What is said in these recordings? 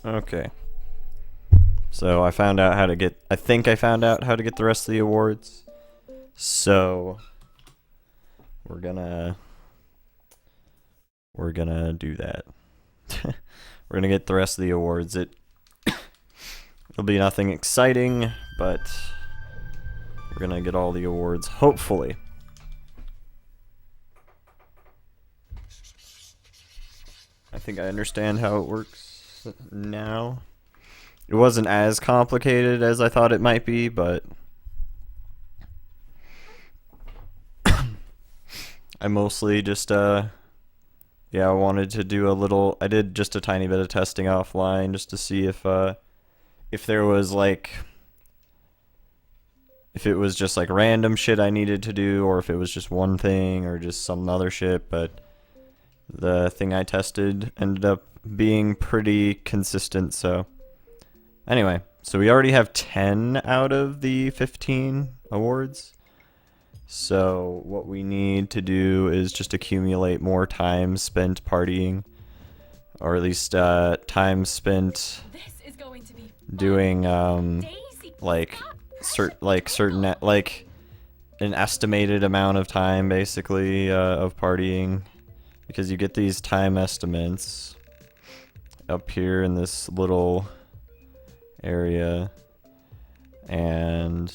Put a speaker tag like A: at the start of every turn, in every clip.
A: Okay. So I found out how to get, I think I found out how to get the rest of the awards. So we're gonna do that. We're gonna get the rest of the awards. It'll be nothing exciting, but we're gonna get all the awards, hopefully. I think I understand how it works now. It wasn't as complicated as I thought it might be, but I mostly just, yeah, I wanted to do a little, I did just a tiny bit of testing offline just to see if there was like, if it was just like random shit I needed to do, or if it was just one thing, or just some other shit, but the thing I tested ended up being pretty consistent, so. Anyway, so we already have 10 out of the 15 awards. So what we need to do is just accumulate more time spent partying, or at least time spent doing like certain like an estimated amount of time basically of partying, because you get these time estimates up here in this little area, and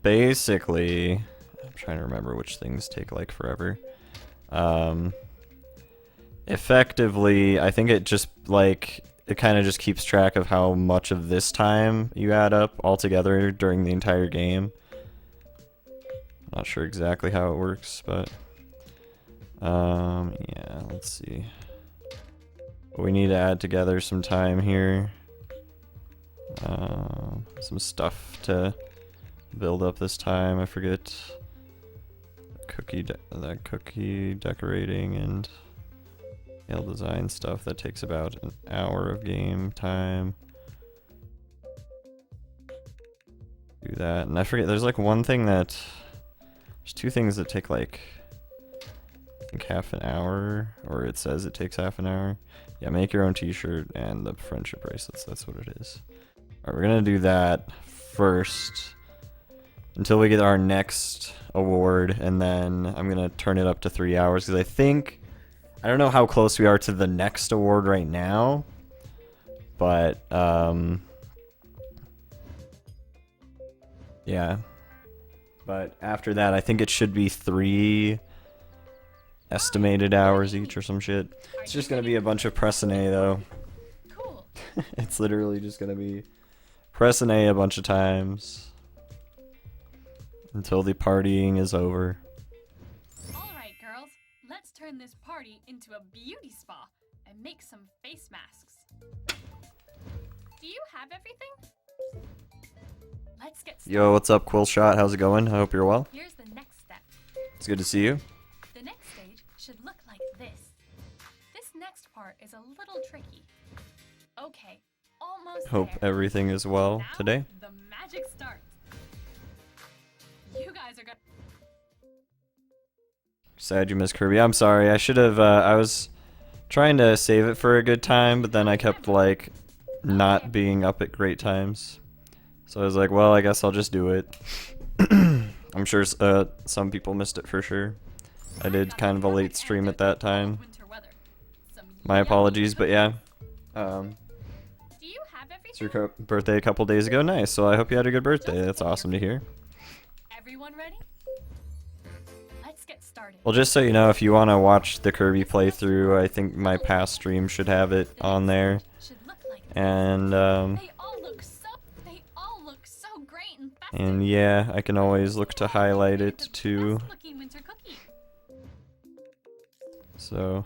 A: basically, I'm trying to remember which things take like forever. Effectively, I think it just like, it kind of just keeps track of how much of this time you add up altogether during the entire game. Not sure exactly how it works, but yeah, let's see. We need to add together some time here. Some stuff to build up this time. I forget that cookie decorating and nail design stuff that takes about an hour of game time. Do that, and I forget. There's like one thing that, there's two things that take like, I think half an hour, or it says it takes half an hour. Yeah, make your own t-shirt and the friendship bracelets, that's what it is. Alright, we're gonna do that first until we get our next award, and then I'm gonna turn it up to 3 hours, because I don't know how close we are to the next award right now, but yeah. But after that, I think it should be 3 estimated hours each or some shit. It's just gonna be a bunch of press and A though.
B: Cool.
A: It's literally just gonna be press and A a bunch of times until the partying is over.
B: Alright, girls, let's turn this party into a beauty spa and make some face masks. Do you have everything? Let's get started.
A: Yo, what's up, Quill Shot? How's it going? I hope you're well.
B: Here's the next step.
A: It's good to see you.
B: The next stage should look like this. This next part is a little tricky. Okay, almost
A: Hope
B: there.
A: everything is well
B: Now,
A: today.
B: the magic starts. You guys are gonna...
A: Sad you missed Kirby. I'm sorry. I should have, I was trying to save it for a good time, but then I kept like not being up at great times. So I was like, well, I guess I'll just do it. I'm sure some people missed it for sure. I did kind of a late stream at that time. My apologies, but yeah.
B: Do you have
A: It's
B: everything?
A: your birthday a couple days ago. Nice. So I hope you had a good birthday. That's awesome to hear.
B: Everyone ready? Let's get started.
A: Well, just so you know, if you want to watch the Kirby playthrough, I think my past stream should have it on there.
B: Should look like
A: And
B: they all look so great and festive.
A: and yeah, I can always look to highlight it
B: The
A: too.
B: best looking winter cookie.
A: So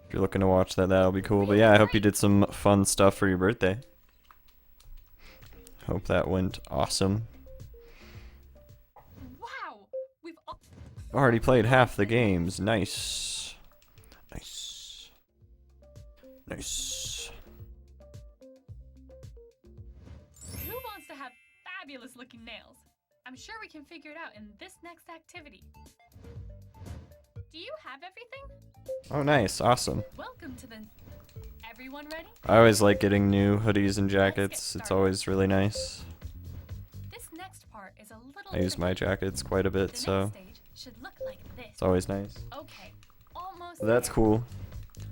A: if you're looking to watch that, that'll be cool. But yeah, I hope you did some fun stuff for your birthday. Hope that went awesome.
B: Wow, we've all...
A: Already played half the games. Nice. Nice. Nice.
B: Who wants to have fabulous looking nails? I'm sure we can figure it out in this this next activity. Do you have everything?
A: Oh, nice. Awesome.
B: Welcome to the... Everyone ready?
A: I always like getting new hoodies and jackets. It's always really nice.
B: This next part is a little...
A: I use my jackets quite a bit,
B: The
A: so
B: next stage should look like this.
A: it's always nice.
B: Okay, almost
A: That's
B: there.
A: cool.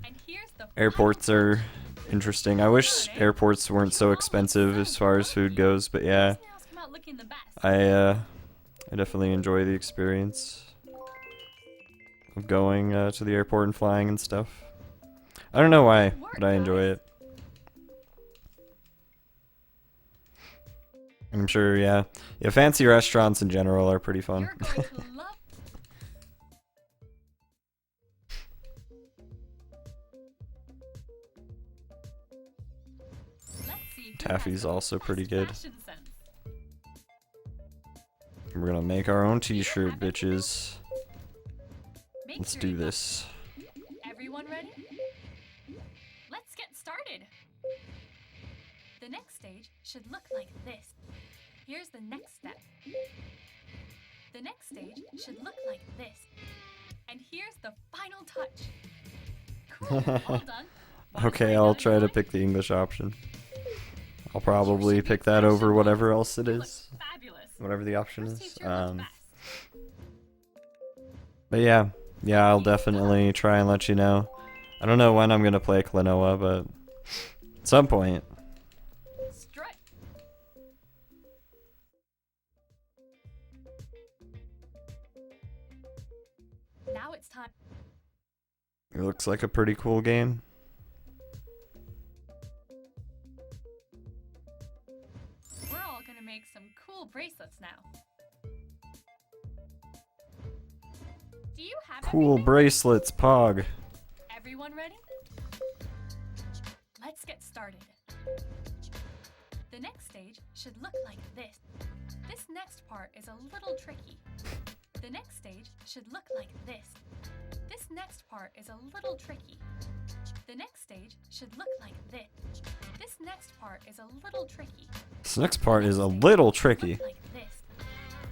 B: And here's the
A: Airports
B: final
A: are interesting. I wish airports weren't so expensive as far as food goes, but yeah,
B: These nails come out looking the best.
A: I definitely enjoy the experience of going to the airport and flying and stuff. I don't know why, but I enjoy it. I'm sure, yeah. Yeah, fancy restaurants in general are pretty fun.
B: You're going to love... Let's see who has
A: Taffy's
B: the
A: also
B: best
A: pretty good.
B: fashion sense.
A: We're gonna make our own t-shirt, bitches.
B: Make
A: Let's
B: sure
A: do
B: you got-
A: this.
B: Everyone ready? Let's get started. The next stage should look like this. Here's the next step. The next stage should look like this. And here's the final touch. Cool, all done. Wanna
A: Okay,
B: try
A: I'll
B: another
A: try to
B: design?
A: pick the English option. I'll
B: You
A: probably
B: should be
A: pick that
B: fresh
A: over
B: and
A: whatever
B: nice.
A: else it
B: You look
A: is.
B: Fabulous.
A: Whatever the option
B: Whose
A: is.
B: t-shirt looks best?
A: But yeah, I'll definitely try and let you know. I don't know when I'm gonna play Klonoa, but at some point.
B: Strut. Now it's time.
A: It looks like a pretty cool game.
B: We're all gonna make some cool bracelets now. Do you have
A: Cool
B: everything?
A: bracelets, Pog.
B: Everyone ready? Let's get started. The next stage should look like this. This next part is a little tricky. The next stage should look like this. This next part is a little tricky. The next stage should look like this. This next part is a little tricky.
A: This next part is a
B: Next stage
A: little
B: should
A: tricky.
B: look like this.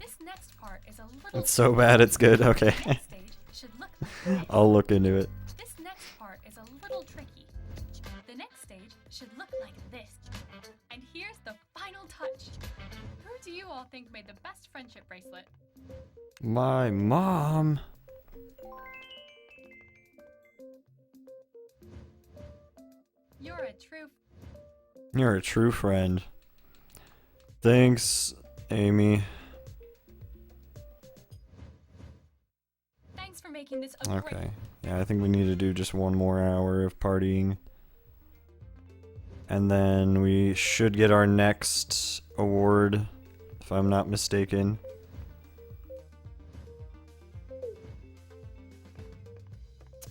B: This next part is a little
A: It's so bad it's good. Okay.
B: Next stage should look like this.
A: I'll look into it.
B: This next part is a little tricky. The next stage should look like this. And here's the final touch. Who do you all think made the best friendship bracelet?
A: My mom.
B: You're a true...
A: You're a true friend. Thanks, Amy.
B: Thanks for making this a great...
A: Okay. Yeah, I think we need to do just one more hour of partying. And then we should get our next award, if I'm not mistaken.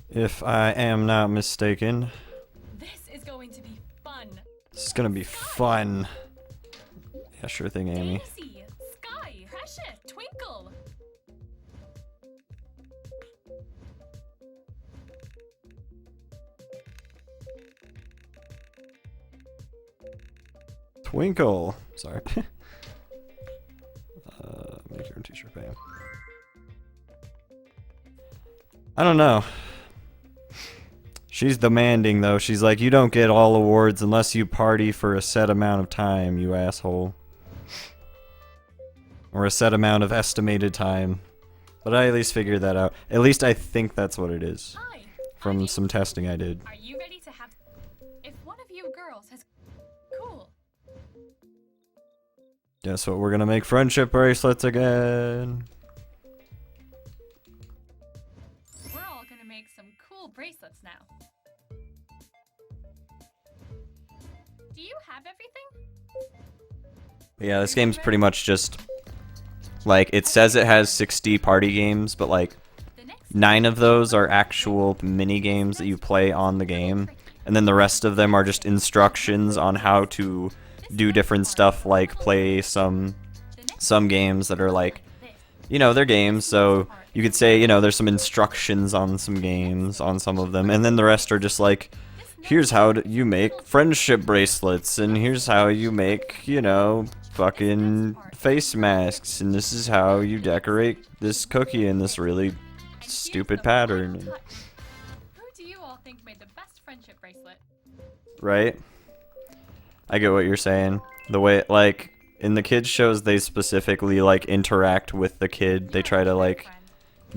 A: If I am not mistaken.
B: This is going to be fun.
A: This is gonna be fun. Yeah, sure thing, Amy.
B: Daisy, Sky, Precious, Twinkle.
A: Twinkle. Sorry. Make your own t-shirt, bam. I don't know. She's demanding, though. She's like, you don't get all awards unless you party for a set amount of time, you asshole. Or a set amount of estimated time. But I at least figured that out. At least I think that's what it is.
B: Hi.
A: From some testing I did.
B: Are you ready to have... If one of you girls has... Cool.
A: Guess what? We're gonna make friendship bracelets again.
B: We're all gonna make some cool bracelets now. Do you have everything?
A: But yeah, this game's pretty much just... Like, it says it has 60 party games, but like,
B: The next
A: 9 of those are actual mini games that you play on the game, and then the rest of them are just instructions on how to do different stuff, like play some games that are like, you know, they're games, so you could say, you know, there's some instructions on some games, on some of them, and then the rest are just like, here's how you make friendship bracelets, and here's how you make, you know, fucking face masks, and this is how you decorate this cookie in this really stupid pattern.
B: Who do you all think made the best friendship bracelet?
A: Right? I get what you're saying. The way, like, in the kids shows, they specifically, like, interact with the kid. They try to, like,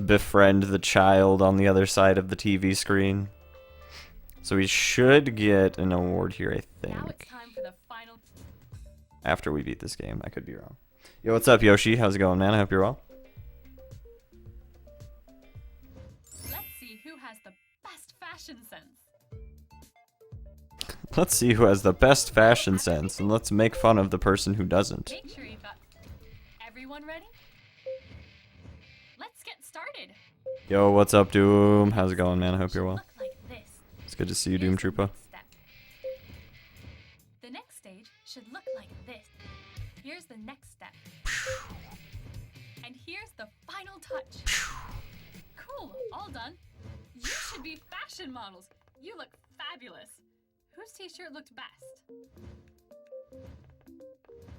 A: befriend the child on the other side of the TV screen. So we should get an award here, I
B: Now it's
A: think.
B: time for the final.
A: After we beat this game. I could be wrong. Yo, what's up, Yoshi? How's it going, man? I hope you're well.
B: Let's see who has the best fashion sense.
A: Let's see who has the best fashion sense, and let's make fun of the person who doesn't.
B: Make sure you've got everyone ready. Let's get started.
A: Yo, what's up, Doom? How's it going, man? I hope you're well.
B: Look like this.
A: It's good to see you, Doom Troopa.
B: Step. The next stage should look like this. Here's the next step. And here's the final touch. Cool, all done. You should be fashion models. You look fabulous. Whose t-shirt looked best?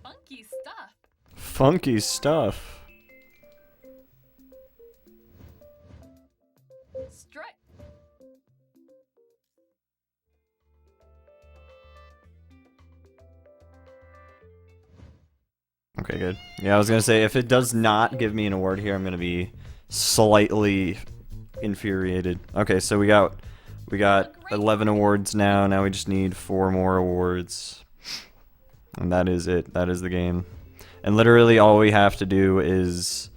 B: Funky stuff.
A: Funky stuff.
B: Strut.
A: Okay, good. Yeah, I was gonna say, if it does not give me an award here, I'm gonna be slightly infuriated. Okay, so we got 11 awards now. Now we just need 4 more awards. And that is it. That is the game. And literally all we have to do is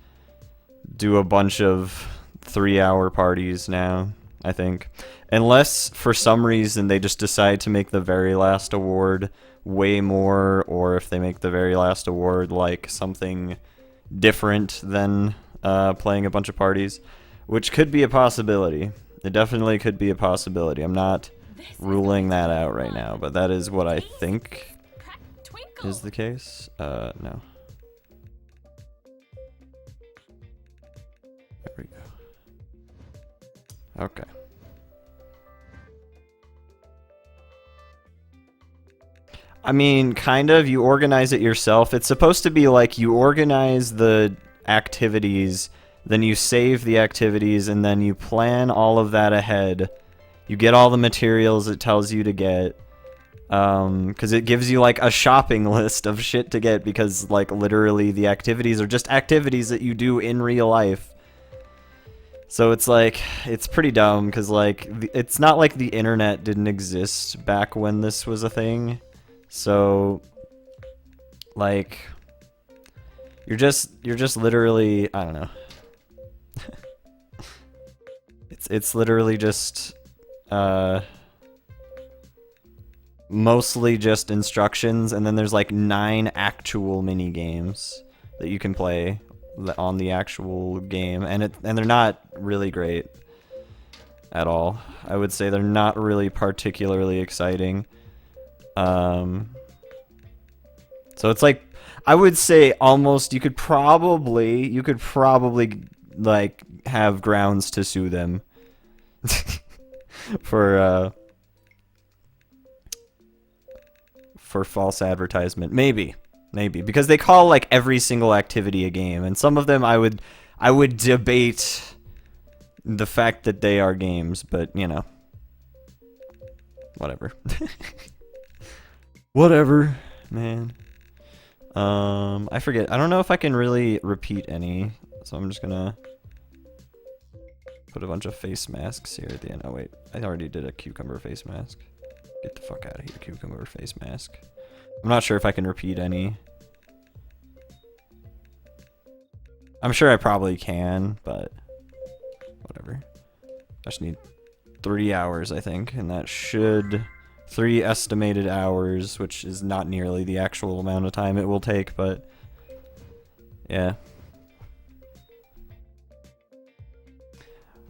A: do a bunch of 3-hour parties now, I think. Unless, for some reason, they just decide to make the very last award way more, or if they make the very last award like something different than playing a bunch of parties, which could be a possibility. It definitely could be a possibility. I'm not ruling that out right now, but that is what I think is the case. No. There we go. Okay. I mean, kind of. You organize it yourself. It's supposed to be like you organize the activities, then you save the activities, and then you plan all of that ahead. You get all the materials it tells you to get. Because it gives you, like, a shopping list of shit to get, because, like, literally the activities are just activities that you do in real life. So it's, like, it's pretty dumb, because, like, it's not like the internet didn't exist back when this was a thing. So, like, you're just literally, I don't know. It's literally just, mostly just instructions, and then there's like 9 actual mini games that you can play on the actual game, and they're not really great at all. I would say they're not really particularly exciting. So it's like, I would say almost you could probably like have grounds to sue them for false advertisement. Maybe because they call like every single activity a game, and some of them I would debate the fact that they are games, but you know, whatever. Whatever, man. I forget. I don't know if I can really repeat any, so I'm just gonna put a bunch of face masks here at the end. Oh wait, I already did a cucumber face mask. Get the fuck out of here, cucumber face mask. I'm not sure if I can repeat any. I'm sure I probably can, but whatever. I just need 3 hours, I think, and that should... 3 estimated hours, which is not nearly the actual amount of time it will take, but yeah.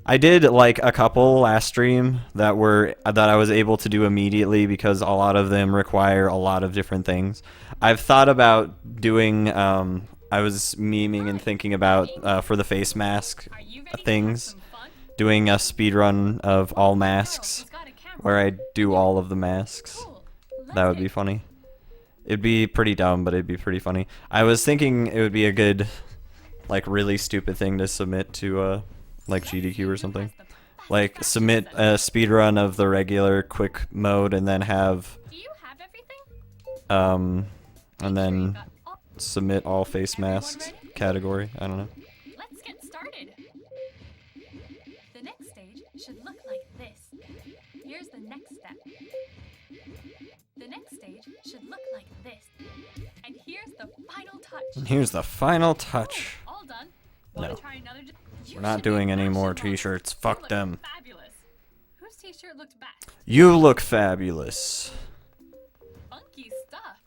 A: I did like a couple last stream that I was able to do immediately because a lot of them require a lot of different things. I've thought about doing I was memeing and thinking about for the face mask things, doing a speedrun of all masks where I do all of the masks. That would be funny. It'd be pretty dumb, but it'd be pretty funny. I was thinking it would be a good, like, really stupid thing to submit to, like, GDQ or something. Like, submit a speedrun of the regular quick mode and then have,
B: Do you have everything?
A: and then submit all face masks category. I don't know.
B: Let's get started. The next stage should look like this. Here's the next step. The next stage should look like this. And here's the final touch.
A: And here's the final touch.
B: All done.
A: No.
B: Wanna try another?
A: We're not doing any more t-shirts. Fuck them.
B: Fabulous. Whose t-shirt looked best?
A: You look fabulous.
B: Funky stuff.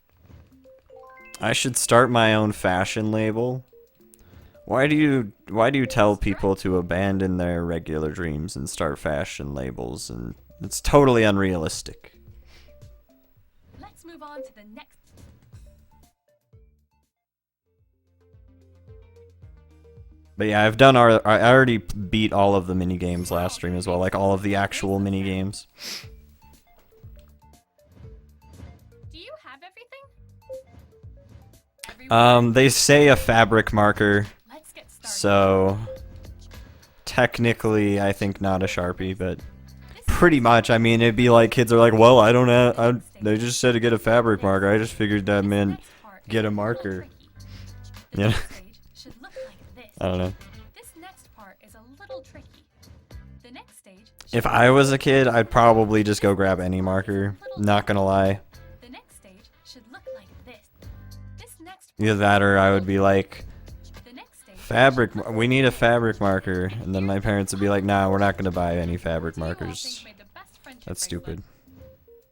A: I should start my own fashion label. Why do you tell people to abandon their regular dreams and start fashion labels? And it's totally unrealistic.
B: Let's move on to the next.
A: But yeah, I already beat all of the mini games last stream as well, like all of the actual mini games.
B: Do you have everything?
A: They say a fabric marker,
B: Let's get started.
A: so technically I think not a Sharpie, but pretty much. I mean, it'd be like kids are like, well, I don't have. They just said to get a fabric marker. I just figured that meant get a marker. Yeah.
B: Should look like this.
A: I don't know.
B: This next part is a little tricky. The next stage.
A: If I was a kid, I'd probably just go grab any marker. Not gonna lie.
B: The next stage should look like this. This next.
A: Either that or I would be like,
B: The next stage.
A: we need a fabric marker. And then my parents would be like, nah, we're not gonna buy any fabric markers. That's stupid.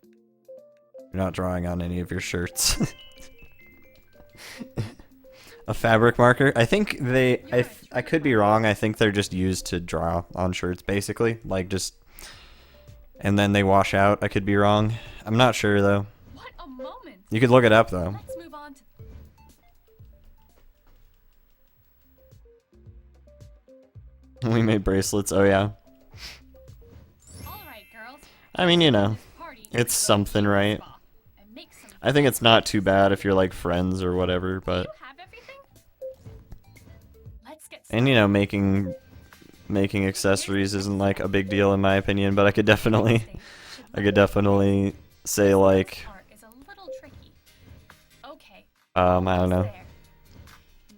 A: You're not drawing on any of your shirts. A fabric marker? I think I could be wrong. I think they're just used to draw on shirts, basically. Like, just... And then they wash out. I could be wrong. I'm not sure, though.
B: What a moment.
A: You could look it up, though.
B: Let's move on to.
A: We made bracelets. Oh, yeah.
B: All right, girls.
A: I mean, you know.
B: Party
A: It's something, right?
B: and make some.
A: I think it's not too bad if you're, like, friends or whatever,
B: Do
A: but...
B: you have everything? Let's get
A: And, you know, making accessories isn't, like, a big deal in my opinion, but I could definitely... I could definitely say, like...
B: part is a little tricky. Okay.
A: I don't know.
B: There.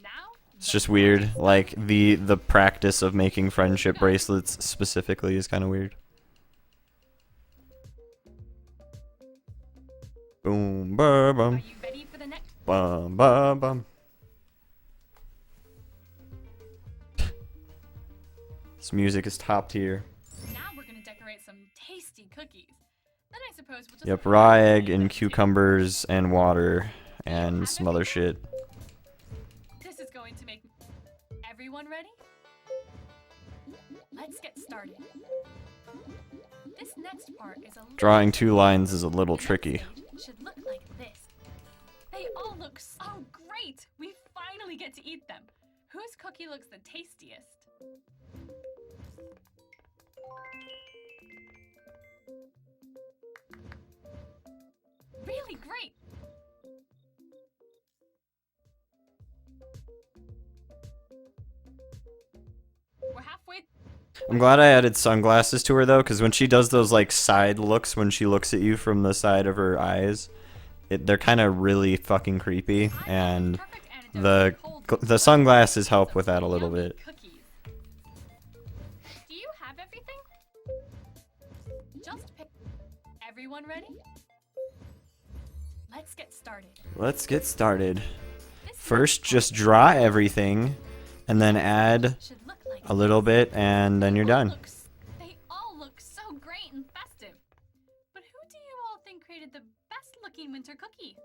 B: Now.
A: It's just weird. Like, the practice of making friendship bracelets specifically is kind of weird. Boom, ba
B: Are
A: bum,
B: you ready for the next?
A: bum, ba bum. This music is top tier.
B: Now we're gonna decorate some tasty cookies. Then I suppose we'll just.
A: Yep, raw egg and cucumbers and water and some other shit.
B: This is going to make. Everyone ready? Let's get started. This next part is a little.
A: Drawing two lines is a little tricky.
B: Should look like this. They all look so great. We finally get to eat them. Whose cookie looks the tastiest? Really great. We're halfway.
A: I'm glad I added sunglasses to her though, because when she does those like side looks when she looks at you from the side of her eyes, they're kind of really fucking creepy, and
B: Perfect antidote to cold
A: the sunglasses help with that a little
B: yummy
A: bit.
B: cookies. Do you have everything? Just pick. Everyone ready? Let's get started.
A: Let's get started.
B: This
A: First, just draw everything, and then add
B: should look like
A: a little bit, and then you're done.
B: They all look so great and festive. But who do you all think created the best looking winter cookie?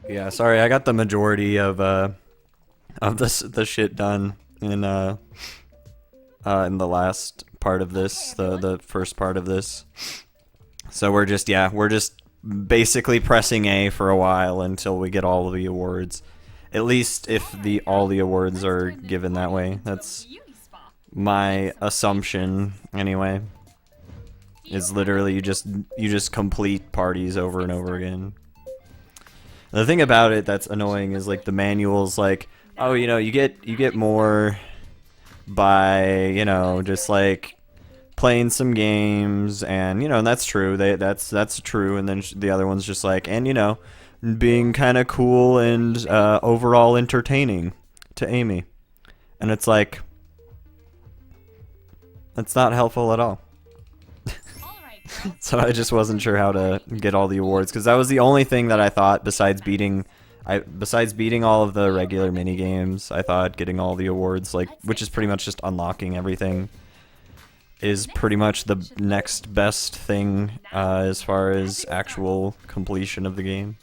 A: Yeah, sorry, I got the majority of the shit done in the last part of this, the first part of this. So we're just basically pressing A for a while until we get all of the awards. At least if all the awards are given that way. That's my assumption anyway is literally you just complete parties over and over again. The thing about it that's annoying is like the manual's like, oh, you know, you get more by, you know, just like playing some games, and you know, and that's true. That's true, and then the other one's just like, and you know, being kind of cool and overall entertaining to Amy, and it's like that's not helpful at all. So I just wasn't sure how to get all the awards, because that was the only thing that I thought besides beating all of the regular mini games. I thought getting all the awards, like, which is pretty much just unlocking everything, is pretty much the next best thing as far as actual completion of the game.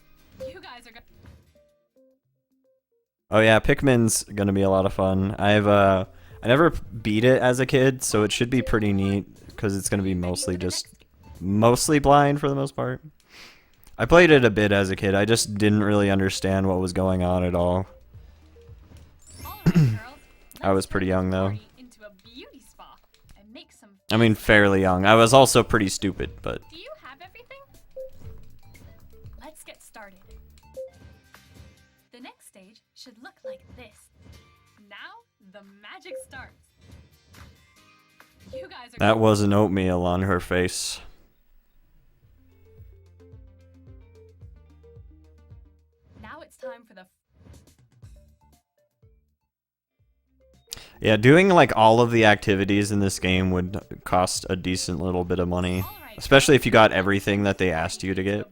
A: Oh yeah, Pikmin's gonna be a lot of fun. I never beat it as a kid, so it should be pretty neat, because it's gonna be mostly blind for the most part. I played it a bit as a kid. I just didn't really understand what was going on at all. I was pretty young though. I mean, fairly young. I was also pretty stupid, but...
B: Do you have everything? Let's get started. The next stage should look like this. Now, the magic starts. You guys are...
A: That wasn't oatmeal on her face.
B: Now it's time for the...
A: Yeah, doing like all of the activities in this game would cost a decent little bit of money. Especially if you got everything that they asked you to get.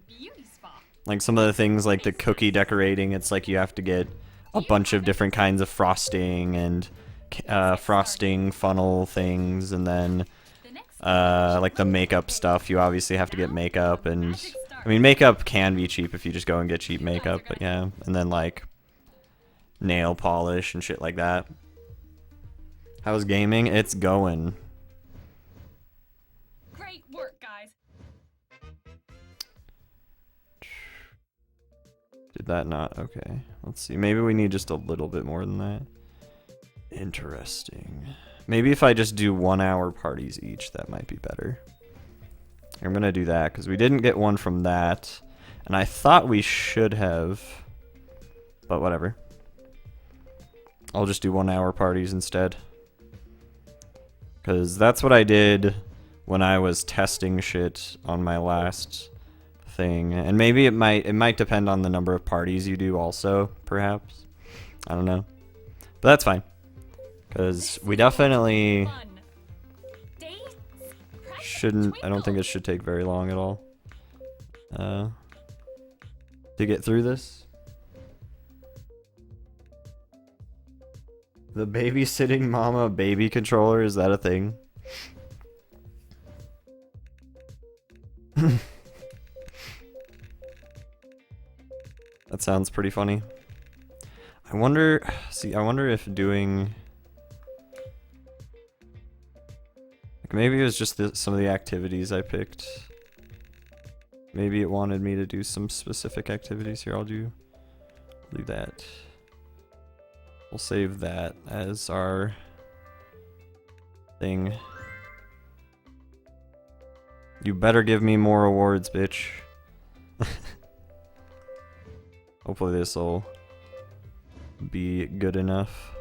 A: Like some of the things like the cookie decorating, it's like you have to get a bunch of different kinds of frosting and frosting funnel things, and then like the makeup stuff, you obviously have to get makeup, and I mean makeup can be cheap if you just go and get cheap makeup, but yeah, and then like nail polish and shit like that. How's gaming? It's going.
B: Great work, guys.
A: Did that not? Okay. Let's see. Maybe we need just a little bit more than that. Interesting. Maybe if I just do 1 hour parties each, that might be better. I'm gonna do that because we didn't get one from that, and I thought we should have, but whatever. I'll just do 1 hour parties instead. Because that's what I did when I was testing shit on my last thing. And maybe it might depend on the number of parties you do also, perhaps. I don't know. But that's fine. Because we definitely shouldn't... I don't think it should take very long at all. To get through this. The babysitting mama baby controller, is that a thing? That sounds pretty funny. I wonder if doing... Like maybe it was just some of the activities I picked. Maybe it wanted me to do some specific activities. Here, I'll do that. We'll save that as our thing. You better give me more awards, bitch. Hopefully this'll be good enough.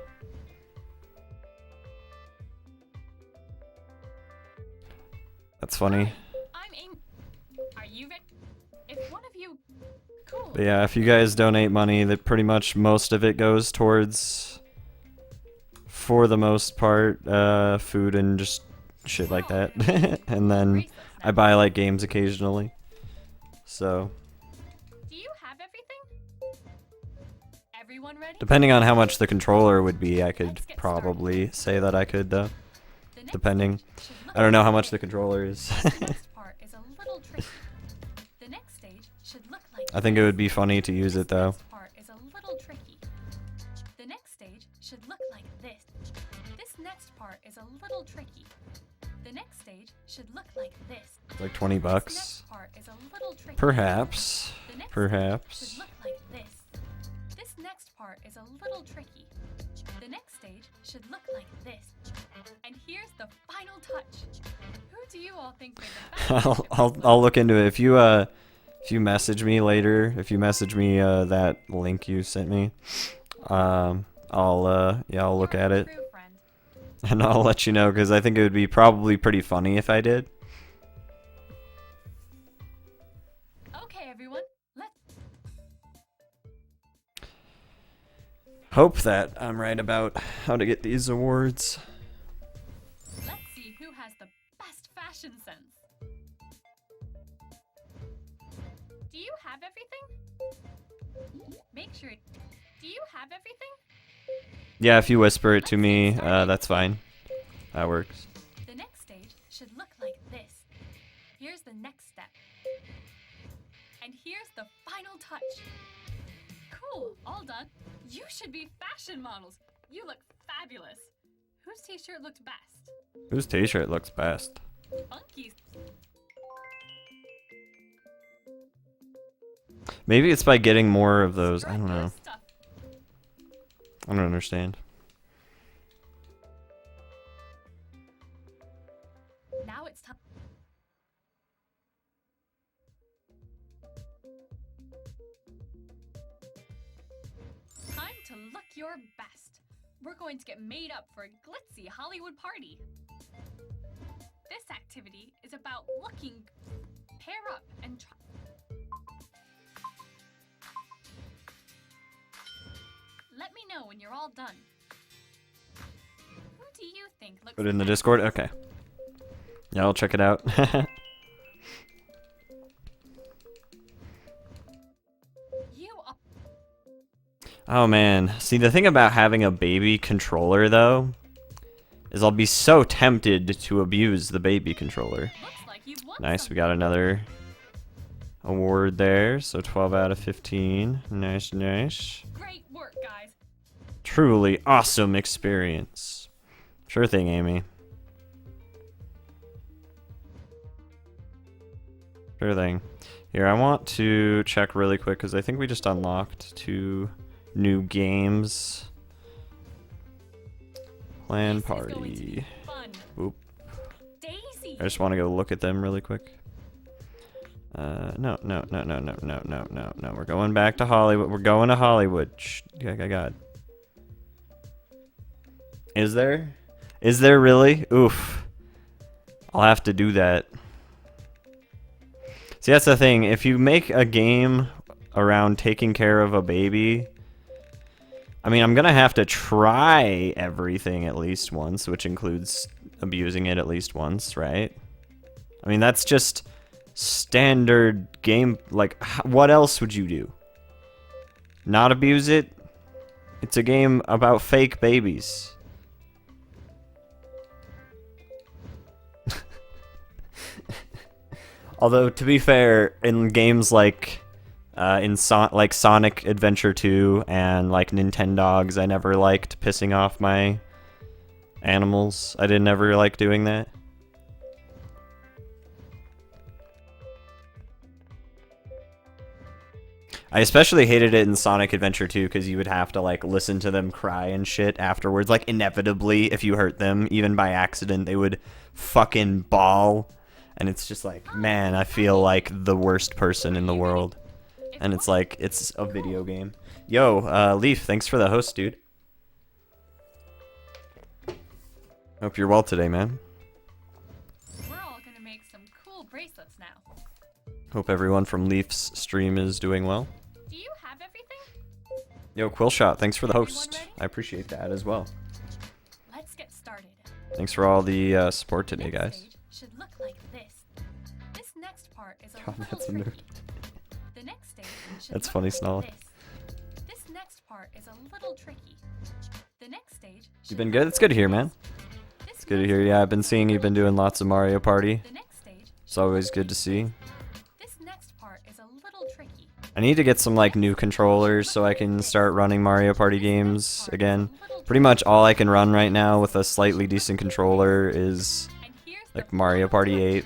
A: That's funny.
B: Are you ready? If one of you... Cool.
A: But yeah, if you guys donate money, that pretty much most of it goes towards, for the most part, food and just shit like that. And then I buy like games occasionally. So
B: do you have everything? Everyone ready?
A: depending on how much the controller would be, I could probably say that I could, though. Depending. I don't know how much the controller is. I think it would be funny to use it, though.
B: The next stage should look like this. This next part is a little tricky. The next stage should look like this.
A: Like 20 bucks. Perhaps. Perhaps.
B: This next part is a little tricky. The next stage should look like this. And here's the final touch. Who do you all think made the best?
A: I'll look into it. If you message me later, if you message me that link you sent me, I'll look at it.
B: True friend.
A: And I'll let you know, because I think it would be probably pretty funny if I did.
B: Okay, everyone, let's
A: Hope that I'm right about how to get these awards.
B: see who has the best fashion sense. Do you have everything? Make sure. Do you have everything?
A: Yeah, if you whisper it to me, that's fine. That works.
B: The next stage should look like this. Here's the next step. And here's the final touch. Cool, all done. You should be fashion models. You look fabulous. Whose t-shirt looked best?
A: Whose t-shirt looks best?
B: Funky's.
A: Maybe it's by getting more of those. I don't know.
B: Good stuff.
A: I don't understand.
B: Now it's time. Time to look your best. We're going to get made up for a glitzy Hollywood party. This activity is about looking. Pair up and try. Let me know when you're all done. Who do you think looks
A: Put it in the
B: best?
A: Discord? Okay. Yeah, I'll check it out.
B: You are.
A: Oh man. See, the thing about having a baby controller, though, is I'll be so tempted to abuse the baby controller.
B: Looks like you've won
A: Nice, we got another award there. So 12 out of 15. Nice, nice.
B: Great work, guys.
A: Truly awesome experience. Sure thing, Amy. Sure thing. Here, I want to check really quick because I think we just unlocked 2 new games. Plan
B: This is going to
A: party.
B: be fun.
A: Oop.
B: Daisy.
A: I just want to go look at them really quick. No. We're going back to Hollywood. We're going to Hollywood. Shh, God. Is there? Is there really? Oof. I'll have to do that. See, that's the thing. If you make a game around taking care of a baby, I mean, I'm gonna have to try everything at least once, which includes abusing it at least once, right? I mean, that's just standard game. Like, what else would you do? Not abuse it? It's a game about fake babies. Although, to be fair, in games like like Sonic Adventure 2 and like Nintendogs, I never liked pissing off my animals. I didn't ever like doing that. I especially hated it in Sonic Adventure 2 because you would have to like listen to them cry and shit afterwards. Like inevitably, if you hurt them, even by accident, they would fucking bawl. And it's just like, man, I feel like the worst person in the world. And it's like, it's a video game. Yo, Leaf, thanks for the host, dude. Hope you're well today, man.
B: We're all gonna make some cool bracelets now.
A: Hope everyone from Leaf's stream is doing well.
B: Do you have everything?
A: Yo, Quillshot, thanks for the
B: Everyone
A: host.
B: ready?
A: I appreciate that as well.
B: Let's get started.
A: Thanks for all the support today,
B: Next
A: guys.
B: stage should look like this. This next part is a
A: God,
B: little
A: that's a
B: tricky.
A: nerd.
B: The next stage should
A: That's
B: look
A: funny,
B: like
A: Snarl.
B: this. This next part is a little tricky. The next stage should
A: You've been
B: look
A: good? It's good to
B: like
A: hear,
B: this.
A: man.
B: This
A: It's good to
B: next
A: hear. Yeah,
B: part
A: I've been
B: is a
A: seeing you've been
B: little
A: doing lots of Mario Party.
B: The next stage
A: It's always good to see.
B: This next part is a little tricky.
A: I need to get some like new controllers so I can start running Mario Party games again. Pretty much all I can run right now with a slightly decent controller is
B: And here's
A: like
B: the
A: Mario
B: final
A: Party
B: touch.
A: 8.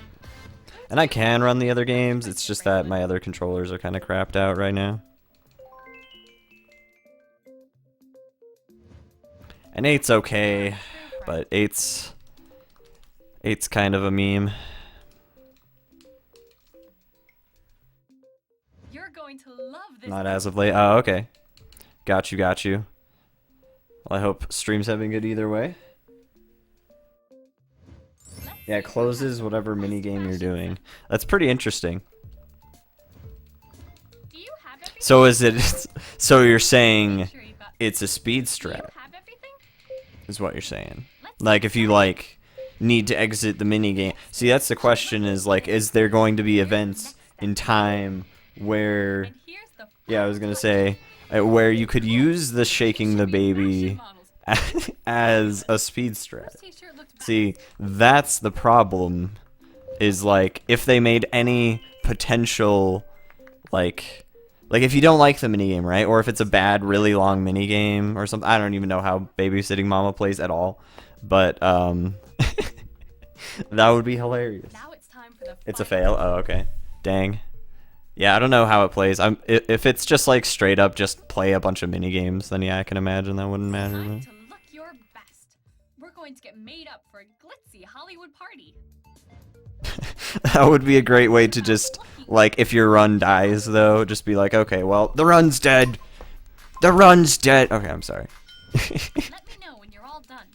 A: And I can run the other games, it's just that my other controllers are kind of crapped out right now. And 8's okay, but 8's kind of a meme.
B: You're going to love this.
A: Not as of late. Oh, okay. Got you, got you. Well, I hope stream's having good either way. Yeah, it closes whatever minigame you're doing. That's pretty interesting.
B: Do you have everything?
A: So is it... So you're saying
B: Make sure you've got-
A: it's a speed
B: Do you
A: strat,
B: have everything?
A: is what you're saying.
B: Let's
A: Like, if you, like, need to exit the minigame... See, that's the question, is, like, is there going to be events in time where...
B: And here's the
A: Yeah, I was gonna say, where you could use the shaking the baby as a speed strat.
B: This t-shirt looked bad.
A: See, that's the problem, is like, if they made any potential, like if you don't like the minigame, right? Or if it's a bad, really long minigame or something. I don't even know how Babysitting Mama plays at all. But, that would be hilarious.
B: Now it's time for the
A: It's a
B: final-
A: fail? Oh, okay. Dang. Yeah, I don't know how it plays. If it's just like straight up just play a bunch of mini games, then yeah, I can imagine that wouldn't matter.
B: Time
A: But...
B: to look your best. We're going to get made up for a glitzy Hollywood party.
A: That would be a great way to just, like, if your run dies though, just be like, okay, well, the run's dead. The run's dead. Okay, I'm sorry.
B: Let me know when you're all done.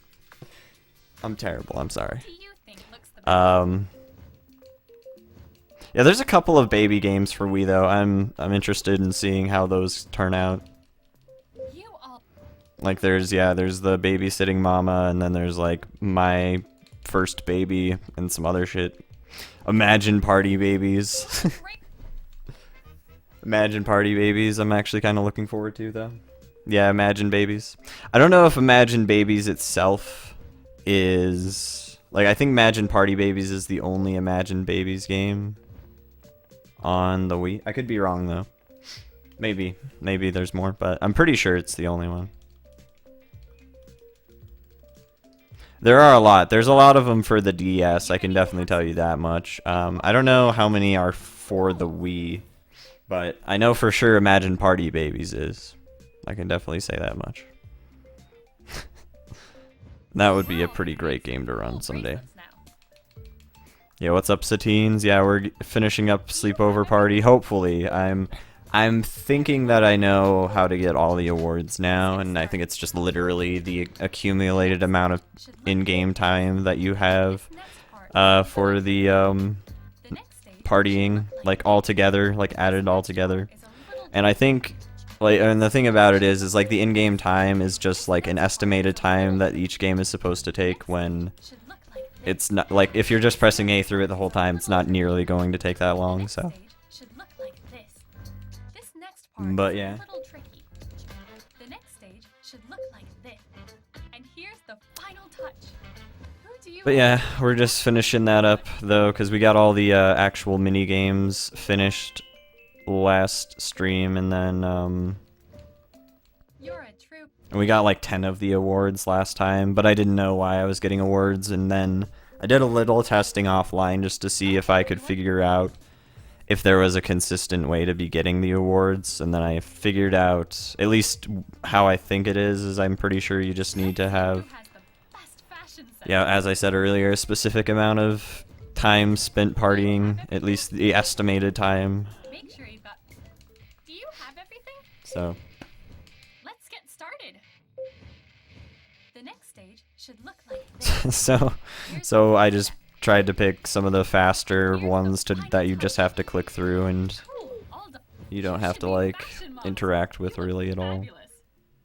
A: I'm terrible. I'm sorry.
B: What do you think looks the best?
A: Yeah, there's a couple of baby games for Wii though. I'm interested in seeing how those turn out.
B: You all
A: Like there's the Babysitting Mama, and then there's like My First Baby and some other shit. Imagine Party Babies.
B: break.
A: Imagine Party Babies I'm actually kind of looking forward to though. Yeah, Imagine Babies. I don't know if Imagine Babies itself is... Like, I think Imagine Party Babies is the only Imagine Babies game on the Wii. I could be wrong though. Maybe there's more, but I'm pretty sure it's the only one. There are a lot. There's a lot of them for the DS. I can definitely tell you that much. I don't know how many are for the Wii, but I know for sure Imagine Party Babies is. I can definitely say that much. That would be a pretty great game to run someday.
B: Bracelets now.
A: Yeah, what's up, Satines? Yeah, we're finishing up Sleepover Party. Hopefully, I'm thinking that I know how to get all the awards now, and I think it's just literally the accumulated amount of in-game time that you have
B: Next part.
A: for the
B: The next stage
A: partying, like all together, like added all together.
B: is a little
A: And I think, like, and the thing about it is like the in-game time is just like an estimated time that each game is supposed to take when
B: should look like this.
A: it's not, like, if you're just pressing A through it the whole time, it's not nearly going to take that long,
B: Next
A: so.
B: stage should look like this. This next part
A: But
B: is
A: yeah.
B: a little tricky. The next stage should look like this. And here's the final touch. Who do you
A: But yeah, we're just finishing that up though, because we got all the actual mini games finished last stream, and then
B: You're a true
A: we got like 10 of the awards last time, but I didn't know why I was getting awards, and then I did a little testing offline just to see if I could figure out if there was a consistent way to be getting the awards, and then I figured out, at least how I think it is I'm pretty sure you just need to have,
B: who has the best fashion sense.
A: yeah, as I said earlier, a specific amount of time spent partying, at least the estimated time,
B: Make sure you've got. Do you have everything?
A: so.
B: Let's get started. The next stage should look like this.
A: So I just tried to pick some of the faster ones that you just have to click through, and
B: Cool, all done.
A: you don't
B: You
A: have
B: should
A: to
B: be
A: like
B: fashion models.
A: interact with
B: You look
A: really at all.
B: fabulous.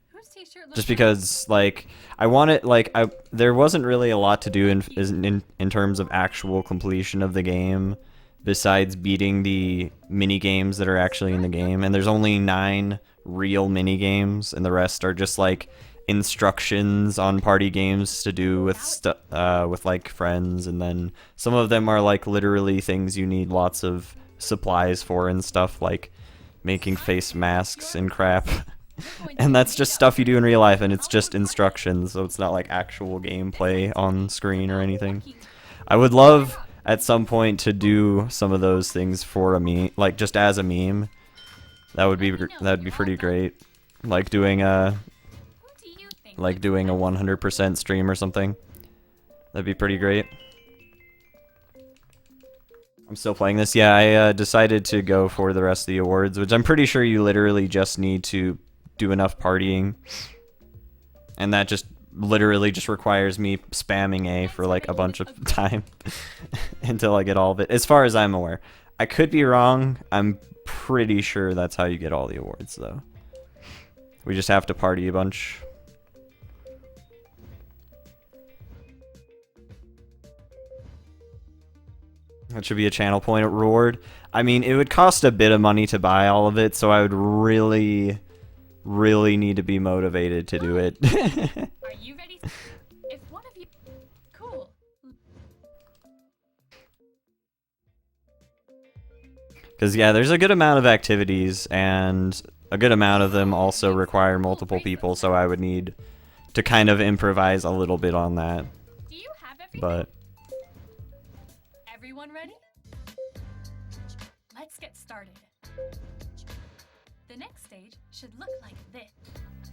B: Whose t-shirt looks
A: Just
B: like-
A: because like I wanted, like, there wasn't really a lot to do in terms of actual completion of the game besides beating the mini games that are actually in the game, and there's only 9 real mini games, and the rest are just like instructions on party games to do with like friends, and then some of them are like literally things you need lots of supplies for and stuff, like making face masks and crap. And that's just stuff you do in real life, and it's just instructions, so it's not like actual gameplay on screen or anything. I would love at some point to do some of those things for a meme, like just as a meme. That'd be pretty great. Like doing
B: Who do you think
A: like doing a 100% stream or something. That'd be pretty great. I'm still playing this. Yeah, I decided to go for the rest of the awards, which I'm pretty sure you literally just need to do enough partying. And that just literally just requires me spamming A for like a bunch of time until I get all of it, as far as I'm aware. I could be wrong. I'm pretty sure that's how you get all the awards, though. We just have to party a bunch. That should be a channel point reward. I mean, it would cost a bit of money to buy all of it, so I would really need to be motivated to do it.
B: Are you ready? If one of you... Cool.
A: Because, yeah, there's a good amount of activities, and a good amount of them also require multiple people, so I would need to kind of improvise a little bit on that.
B: Do you have everything?
A: But
B: Everyone ready? Let's get started. The next stage should look like this.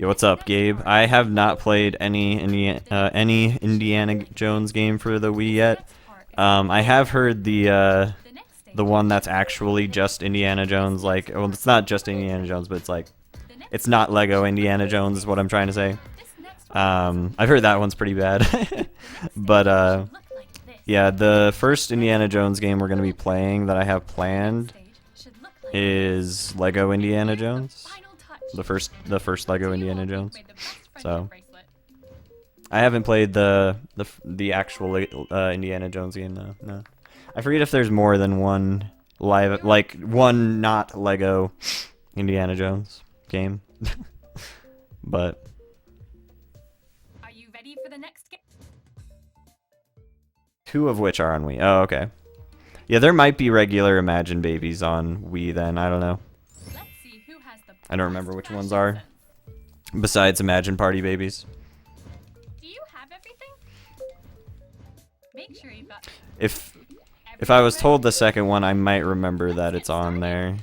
A: yo, what's up, Gabe? I have not played any Indiana Jones game for the Wii yet. I have heard the one that's actually just Indiana Jones, like, well, it's not just Indiana Jones, but it's like, it's not Lego Indiana Jones is what I'm trying to say. I've heard that one's pretty bad. But, yeah, the first Indiana Jones game we're going to be playing that I have planned is Lego Indiana Jones. The first Lego Indiana Jones. So, I haven't played the actual Indiana Jones game, though. No. I forget if there's more than one live, like, one not Lego Indiana Jones game. But
B: Are you ready for the next game?
A: two of which are on Wii. Oh, okay. Yeah, there might be regular Imagine Babies on Wii then. I don't know.
B: Let's see who has the
A: I don't remember which
B: best
A: ones
B: fashion
A: are.
B: sense.
A: Besides Imagine Party Babies.
B: Do you have everything? Make sure you've got
A: If I was told the second one, I might remember that it's on there.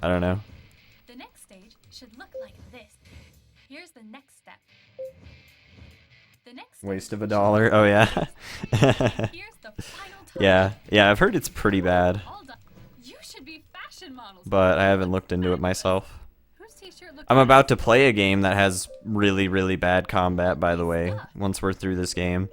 A: I don't know.
B: The next stage should look like this. Here's the next step. The next
A: Waste of $1. Oh, yeah.
B: Here's the final touch.
A: Yeah, I've heard it's pretty bad.
B: All done. You should be fashion models.
A: But I haven't looked into it myself.
B: Whose t-shirt looked
A: I'm
B: nice?
A: about to play a game that has really bad combat, by the way, once we're through this game.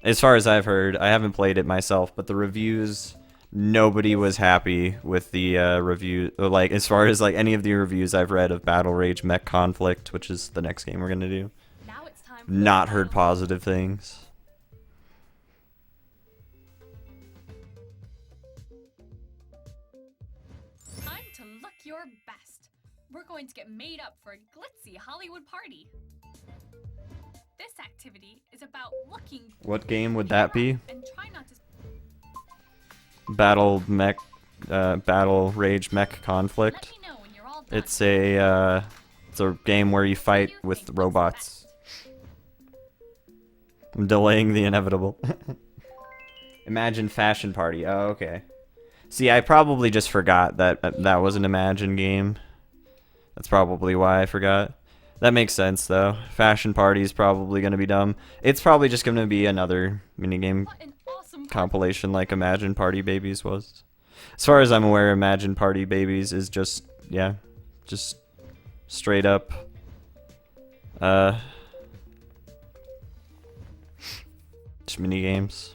A: As far as I've heard, I haven't played it myself, but the reviews, nobody was happy with the review, like, as far as, like, any of the reviews I've read of Battle Rage Mech Conflict, which is the next game we're gonna do.
B: Now it's time for
A: Not
B: the
A: heard
B: final
A: positive things.
B: Time to look your best. We're going to get made up for a glitzy Hollywood party. This activity is about looking
A: What game would that be?
B: and try not to
A: Battle Rage Mech Conflict.
B: let me know when you're all done.
A: It's a game where you fight
B: You
A: with
B: think what's
A: robots.
B: best?
A: I'm delaying the inevitable. Imagine Fashion Party. Oh, okay. See, I probably just forgot that that was an Imagine game. That's probably why I forgot. That makes sense, though. Fashion Party is probably going to be dumb. It's probably just going to be another minigame
B: What an awesome party.
A: compilation like Imagine Party Babies was. As far as I'm aware, Imagine Party Babies is just, yeah, just straight up, just minigames.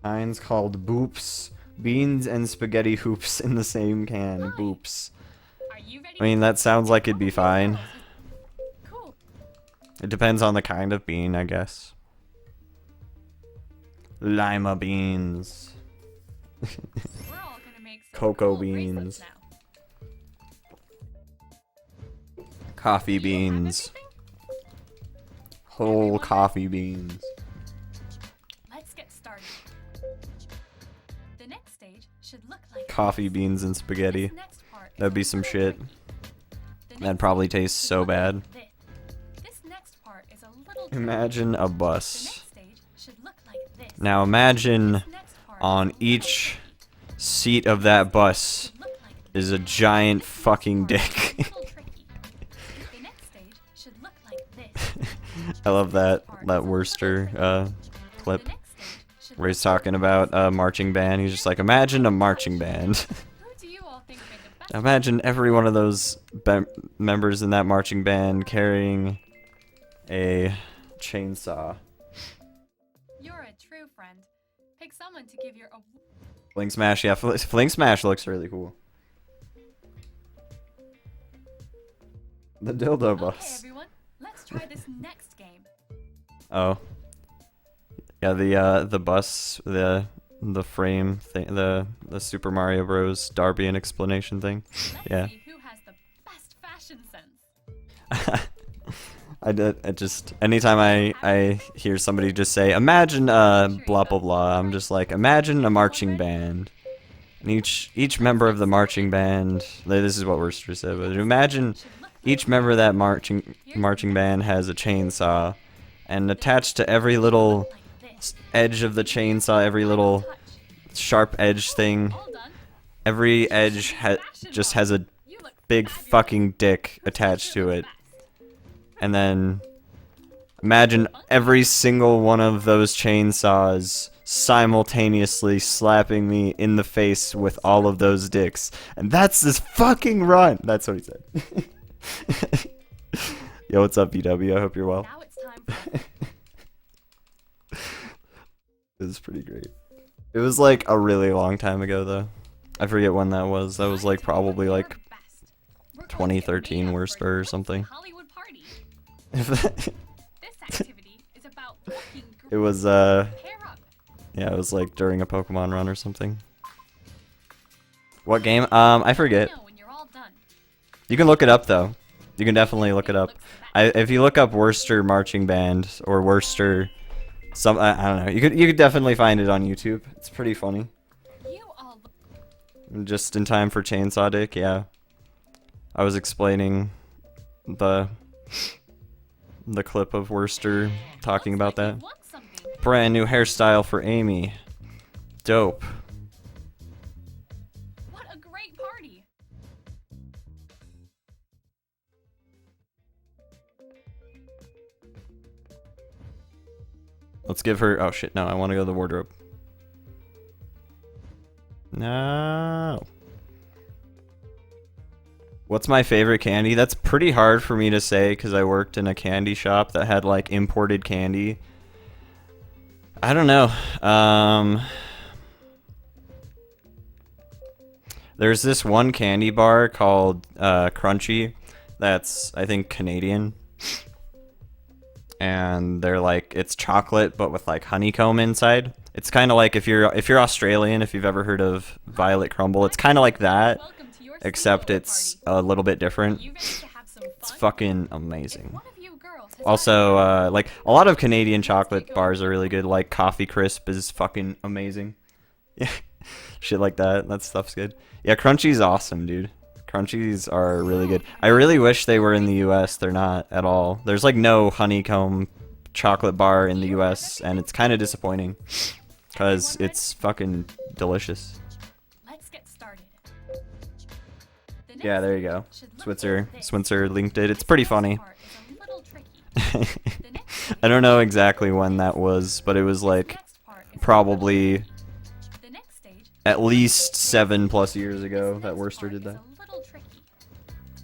A: Mine's called Boops. Beans and spaghetti hoops in the same can. Boops.
B: Are you ready?
A: I mean, that sounds like it'd be fine.
B: Cool.
A: It depends on the kind of bean, I guess. Lima beans.
B: We're all gonna make some
A: Cocoa
B: cool bracelets
A: beans.
B: now.
A: Coffee
B: Do you have
A: beans.
B: everything?
A: Whole
B: Everyone
A: coffee beans.
B: Let's get started. The next stage should look like
A: Coffee beans and spaghetti.
B: this next part is
A: That'd
B: a
A: be some
B: little
A: shit.
B: tricky. The
A: That'd
B: next
A: probably
B: stage
A: taste
B: should
A: so
B: look
A: bad.
B: like this. This next part is a little tricky.
A: Imagine a
B: The
A: bus.
B: next stage should look like this.
A: Now imagine
B: This next part
A: on
B: is a little
A: each seat of that bus
B: should look like
A: is a giant fucking dick.
B: Little tricky. The next stage should look like this.
A: I love that Worcester clip
B: The next stage should
A: where he's
B: look
A: talking about a marching band. He's just like, imagine a marching band.
B: Who do you all think made the best?
A: Imagine every one of those members in that marching band carrying a chainsaw.
B: You're a true friend. Pick someone to give your
A: Fling Smash, yeah, Fling Smash looks really cool. The dildo
B: Okay,
A: bus.
B: everyone. Let's try this next game.
A: Oh. Yeah, the bus, the frame thing, the Super Mario Bros. Darby and explanation thing.
B: Let's
A: Yeah.
B: see who has the best fashion sense.
A: I just anytime I hear somebody just say imagine blah blah blah, I'm just like imagine a marching band, and each member of the marching band, this is what Worcester said, but imagine each member of that marching band has a chainsaw, and attached to every little edge of the chainsaw, every little sharp edge thing,
B: All done.
A: every edge just has a
B: You look
A: big
B: fabulous.
A: fucking dick attached to it. And then imagine every single one of those chainsaws simultaneously slapping me in the face with all of those dicks. And that's this fucking run. That's what he said. Yo, what's up, BW? I hope you're well.
B: Now it's time for
A: It was pretty great. It was like a really long time ago, though. I forget when that was. That was like probably like 2013 Worcester or something.
B: Hollywood party.
A: It
B: This activity is about working
A: was
B: pair up.
A: yeah, it was like during a Pokemon run or something. What game? I forget.
B: Know when you're all done.
A: You can look it up though. You can definitely look it up. If you look up Worcester marching band or Worcester, I don't know. You could definitely find it on YouTube. It's pretty funny.
B: You all look
A: Just in time for Chainsaw Dick, yeah. I was explaining the clip of Worcester talking about
B: like
A: that.
B: you want something.
A: Brand new hairstyle for Amy. Dope.
B: What a great party.
A: Let's give her. Oh shit! No, I want to go to the wardrobe. No. What's my favorite candy? That's pretty hard for me to say because I worked in a candy shop that had like imported candy. I don't know. There's this one candy bar called Crunchy that's I think Canadian. And they're like it's chocolate but with like honeycomb inside. It's kind of like if you're Australian, if you've ever heard of Violet Crumble, it's kind of like that,
B: Welcome to your
A: except
B: sleepover
A: it's
B: party.
A: a little bit different.
B: You ready to have some
A: It's
B: fun?
A: fucking
B: If
A: amazing.
B: one of you girls has
A: Also, like a lot of Canadian chocolate bars are really good. Like Coffee Crisp is fucking amazing. Yeah, shit like that. That stuff's good. Yeah, Crunchy's awesome, dude. Crunchies are really good. I really wish they were in the U.S. They're not at all. There's like no honeycomb chocolate bar in the U.S. and it's kind of disappointing because it's fucking delicious.
B: Let's get started. The
A: Yeah,
B: next
A: there you go.
B: should look
A: Switzer,
B: like this.
A: Switzer linked it. It's
B: This
A: pretty
B: last
A: funny.
B: part is a little tricky. The next
A: I don't know exactly when that was, but it was like
B: next part is a
A: probably
B: little tricky. The next stage
A: at least 7+ years ago
B: this
A: that
B: next
A: Worcester
B: part
A: did
B: is
A: that.
B: a little tricky.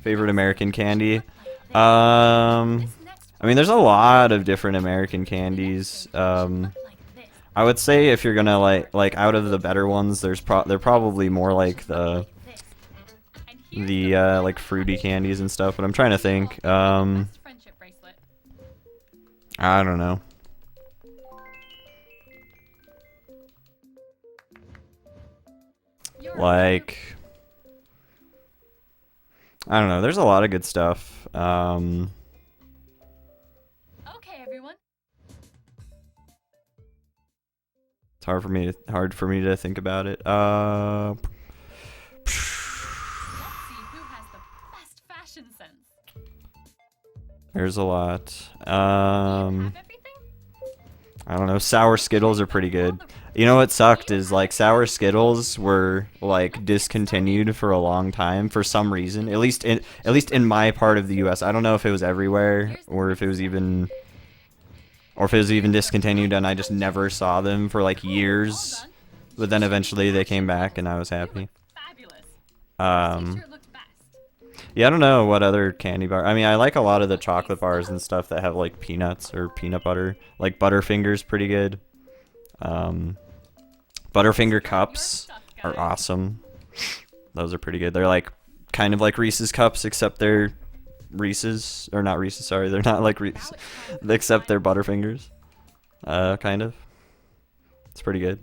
A: Favorite American candy?
B: Like this.
A: Um,
B: This next
A: I mean, there's a lot of different American candies.
B: like this.
A: I would say if you're gonna like out of the better ones, they're probably more like
B: Like this. And here's
A: the like fruity candies and stuff. But I'm trying to think.
B: best friendship bracelet.
A: I don't know.
B: You're
A: Like, I don't know. There's a lot of good stuff.
B: okay, everyone.
A: It's hard for me to think about it.
B: Let's see who has the best fashion sense.
A: There's a lot.
B: Do you have everything?
A: I don't know, sour Skittles are pretty good. You know what sucked is like sour Skittles were like discontinued for a long time for some reason. At least in my part of the US. I don't know if it was everywhere or if it was even discontinued and I just never saw them for like years. But then eventually they came back and I was happy. Yeah, I don't know what other candy bar. I mean, I like a lot of the chocolate bars and stuff that have like peanuts or peanut butter. Like Butterfinger's pretty good. Butterfinger cups are awesome. Those are pretty good. They're like kind of like Reese's cups, except they're Reese's or not Reese's. Sorry, they're not like Reese's, except they're Butterfingers. Kind of. It's pretty good.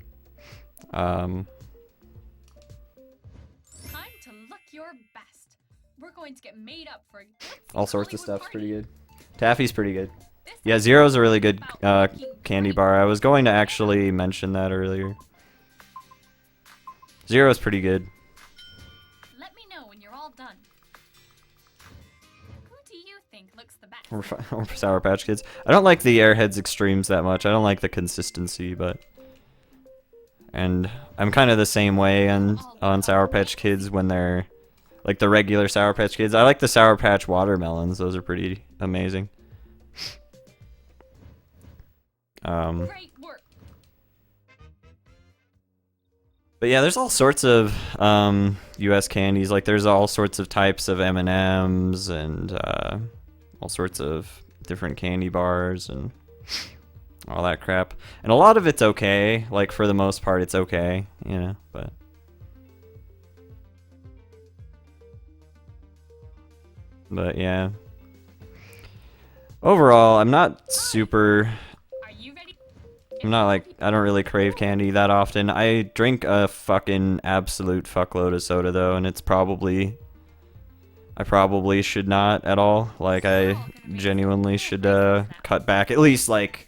B: Time to look your best. We're going to get made up for
A: All sorts of stuff's pretty good. Taffy's pretty good. Yeah, Zero's a really good candy bar. I was going to actually mention that earlier. Zero's pretty good.
B: Let me know when you're all done. Who do you think looks the best?
A: Or Sour Patch Kids. I don't like the Airheads Extremes that much. I don't like the consistency, but... And I'm kind of the same way on Sour Patch Kids when they're... Like the regular Sour Patch Kids. I like the Sour Patch Watermelons. Those are pretty amazing.
B: Great work.
A: But yeah, there's all sorts of U.S. candies. Like there's all sorts of types of M&Ms and all sorts of different candy bars and all that crap. And a lot of it's okay. Like for the most part, it's okay, you know. But yeah. Overall, I'm not super.
B: Are you ready?
A: I'm not like, I don't really crave candy that often. I drink a fucking absolute fuckload of soda though, and it's probably, I probably should not at all. Like I genuinely should cut back at least like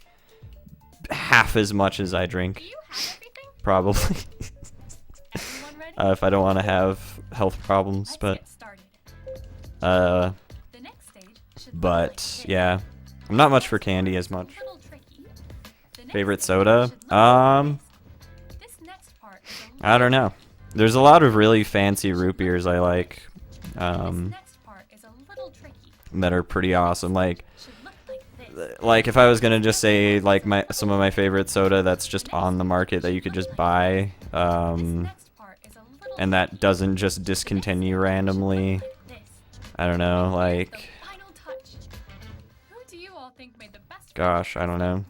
A: half as much as I drink.
B: Do you have everything?
A: Probably.
B: Everyone ready?
A: If I don't want to have health problems,
B: Let's
A: but
B: get started.
A: uh,
B: The next stage should look like
A: but
B: this.
A: yeah, I'm not much for candy as much.
B: A little tricky. The next
A: Favorite
B: stage
A: soda?
B: should look like this. This next part is a
A: I don't know. There's a lot of really fancy root beers I like,
B: This next part is a little tricky.
A: that are pretty awesome. Like
B: Should look like this.
A: if I was gonna just say like some of my favorite soda that's just on the market that you could just buy,
B: This next part is a little
A: and that doesn't just discontinue randomly.
B: like this.
A: I don't know,
B: The
A: like,
B: final touch. Who do you all think made the best?
A: gosh, I don't know.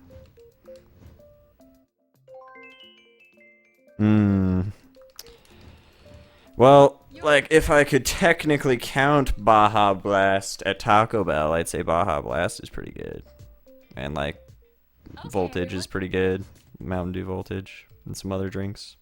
A: Well, like if I could technically count Baja Blast at Taco Bell, I'd say Baja Blast is pretty good. And like
B: Okay,
A: Voltage is
B: everyone.
A: pretty good. Mountain Dew Voltage and some other drinks.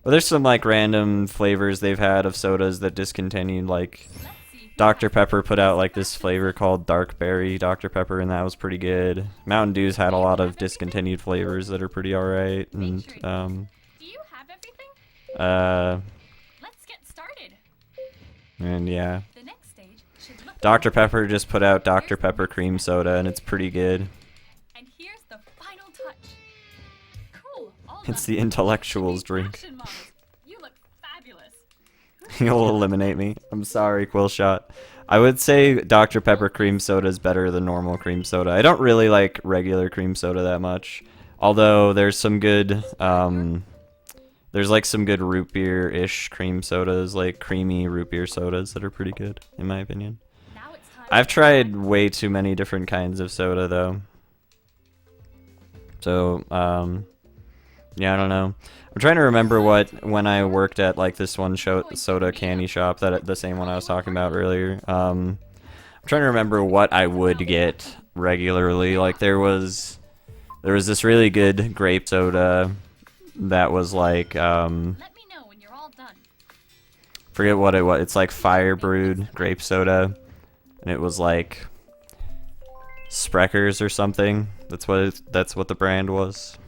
A: But there's some like random flavors they've had of sodas that discontinued, like
B: Let's see who
A: Dr.
B: has
A: Pepper put out like
B: the
A: this
B: best
A: flavor called Dark Berry Dr. Pepper, and that was pretty good. Mountain Dew's had a lot of discontinued flavors that are pretty alright, and
B: Do you have everything?
A: uh
B: Let's get started.
A: and yeah.
B: The next stage should look
A: Dr.
B: like
A: Pepper just put out Dr. Pepper cream soda, and it's pretty good.
B: And here's the final touch. Cool. All
A: It's
B: done.
A: the intellectuals
B: Hey,
A: drink.
B: fashion models, you look fabulous.
A: You'll eliminate me. I'm sorry, Quillshot. I would say Dr. Pepper cream soda is better than normal cream soda. I don't really like regular cream soda that much. Although there's some good, there's like some good root beer-ish cream sodas, like creamy root beer sodas that are pretty good, in my opinion.
B: Now it's time
A: I've
B: to
A: tried way too many different kinds of soda, though. So, yeah, I don't know. I'm trying to remember when I worked at like this one soda candy shop, the same one I was talking about earlier. I'm trying to remember what I would get regularly. Like there was this really good grape soda that was like
B: let me know when you're all done.
A: forget what it was. It's like fire brewed grape soda, and it was like Spreckers or something. That's what the brand was.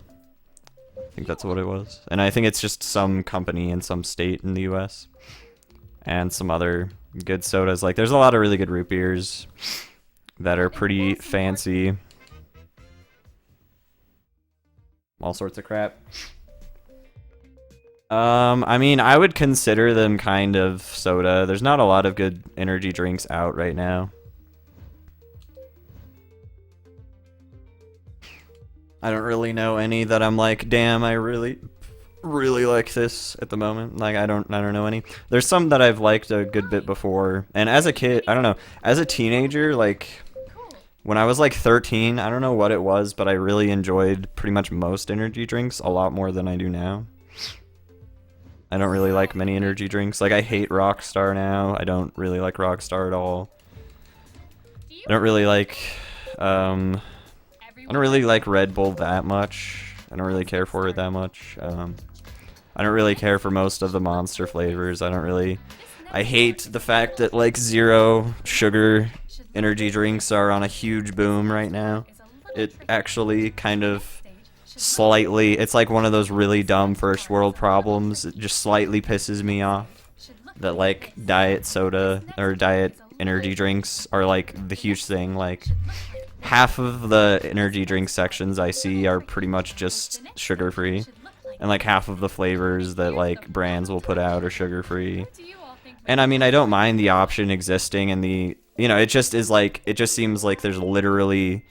A: I think that's what it was. And I think it's just some company in some state in the US. And some other good sodas. Like there's a lot of really good root beers that are pretty fancy. all sorts of crap. I mean, I would consider them kind of soda. There's not a lot of good energy drinks out right now. I don't really know any that I'm like, damn, I really like this at the moment. Like, I don't know any. There's some that I've liked a good bit before. And as a kid, I don't know, as a teenager, like, when I was like 13, I don't know what it was, but I really enjoyed pretty much most energy drinks a lot more than I do now. I don't really like many energy drinks. Like, I hate Rockstar now. I don't really like Rockstar at all. I don't really like, I don't really like Red Bull that much. I don't really care for it that much. I don't really care for most of the Monster flavors. I hate the fact that, like, zero sugar energy drinks are on a huge boom right now. It actually kind of slightly, it's like one of those really dumb first world problems. It just slightly pisses me off that, like, diet soda or diet energy drinks are like the huge thing. Like, half of the energy drink sections I see are pretty much just sugar free, and like half of the flavors that like brands will put out are sugar free. And I mean, I don't mind the option existing, and the, you know, it just is like, it just seems like there's literally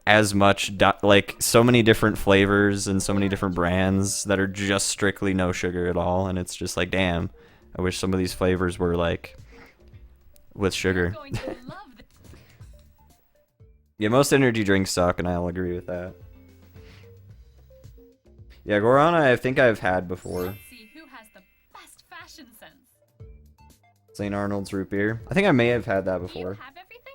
A: as much like so many different flavors and so many different brands that are just strictly no sugar at all, and it's just like, damn, I wish some of these flavors were like with sugar. Yeah, most energy drinks suck, and I'll agree with that. Yeah, Guarana I think I've had before.
B: Let's see who has the best fashion sense.
A: St. Arnold's root beer. I think I may have had that
B: Do you
A: before.
B: have everything?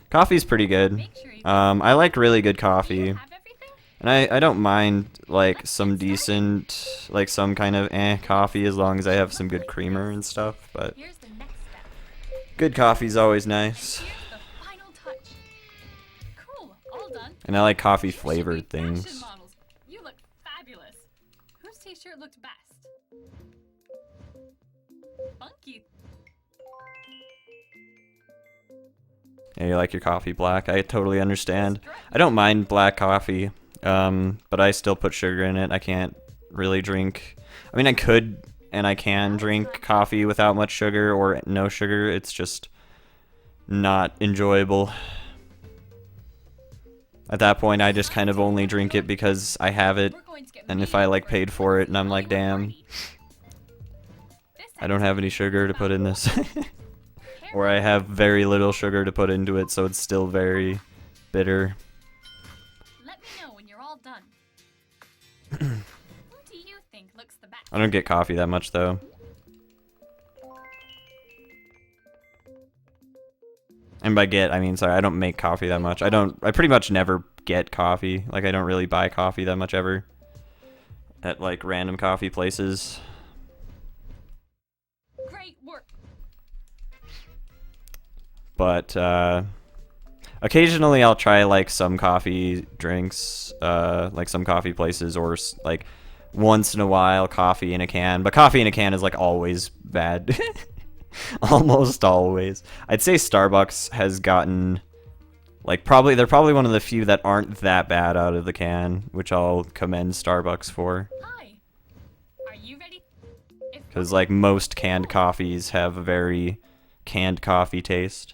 A: Coffee's pretty good.
B: Make sure you
A: I like really good
B: Do
A: coffee.
B: you have everything?
A: And I don't mind, like, some decent, like, some kind of coffee as long as I have some good creamer and stuff, but
B: Here's the next step.
A: good coffee's always nice.
B: Here's the final touch. Cool, all done.
A: And I like coffee
B: You should be
A: flavored
B: fashion
A: things.
B: models. You look fabulous. Whose t-shirt looked best? Funky.
A: Yeah, you like your coffee black. I totally understand. I don't mind black coffee, but I still put sugar in it. I can't really drink. I mean, I could and I can drink coffee without much sugar or no sugar. It's just not enjoyable. At that point, I just kind of only drink it because I have it,
B: We're going to get
A: and if I like paid for it and I'm like, damn, I don't have any sugar to put in this. Or I have very little sugar to put into it, so it's still very bitter.
B: Let me know when you're all done. Who do you think looks the best?
A: I don't get coffee that much, though. And by get, I mean, sorry, I don't make coffee that much. I pretty much never get coffee. Like, I don't really buy coffee that much ever. At, like, random coffee places.
B: Great work.
A: But, occasionally I'll try, like, some coffee drinks, like some coffee places, or, like, once in a while, coffee in a can. But coffee in a can is, like, always bad. Almost always. I'd say Starbucks has gotten, like, they're probably one of the few that aren't that bad out of the can, which I'll commend Starbucks for.
B: Hi. Are you ready?
A: Because, like, most canned coffees have a very canned coffee taste.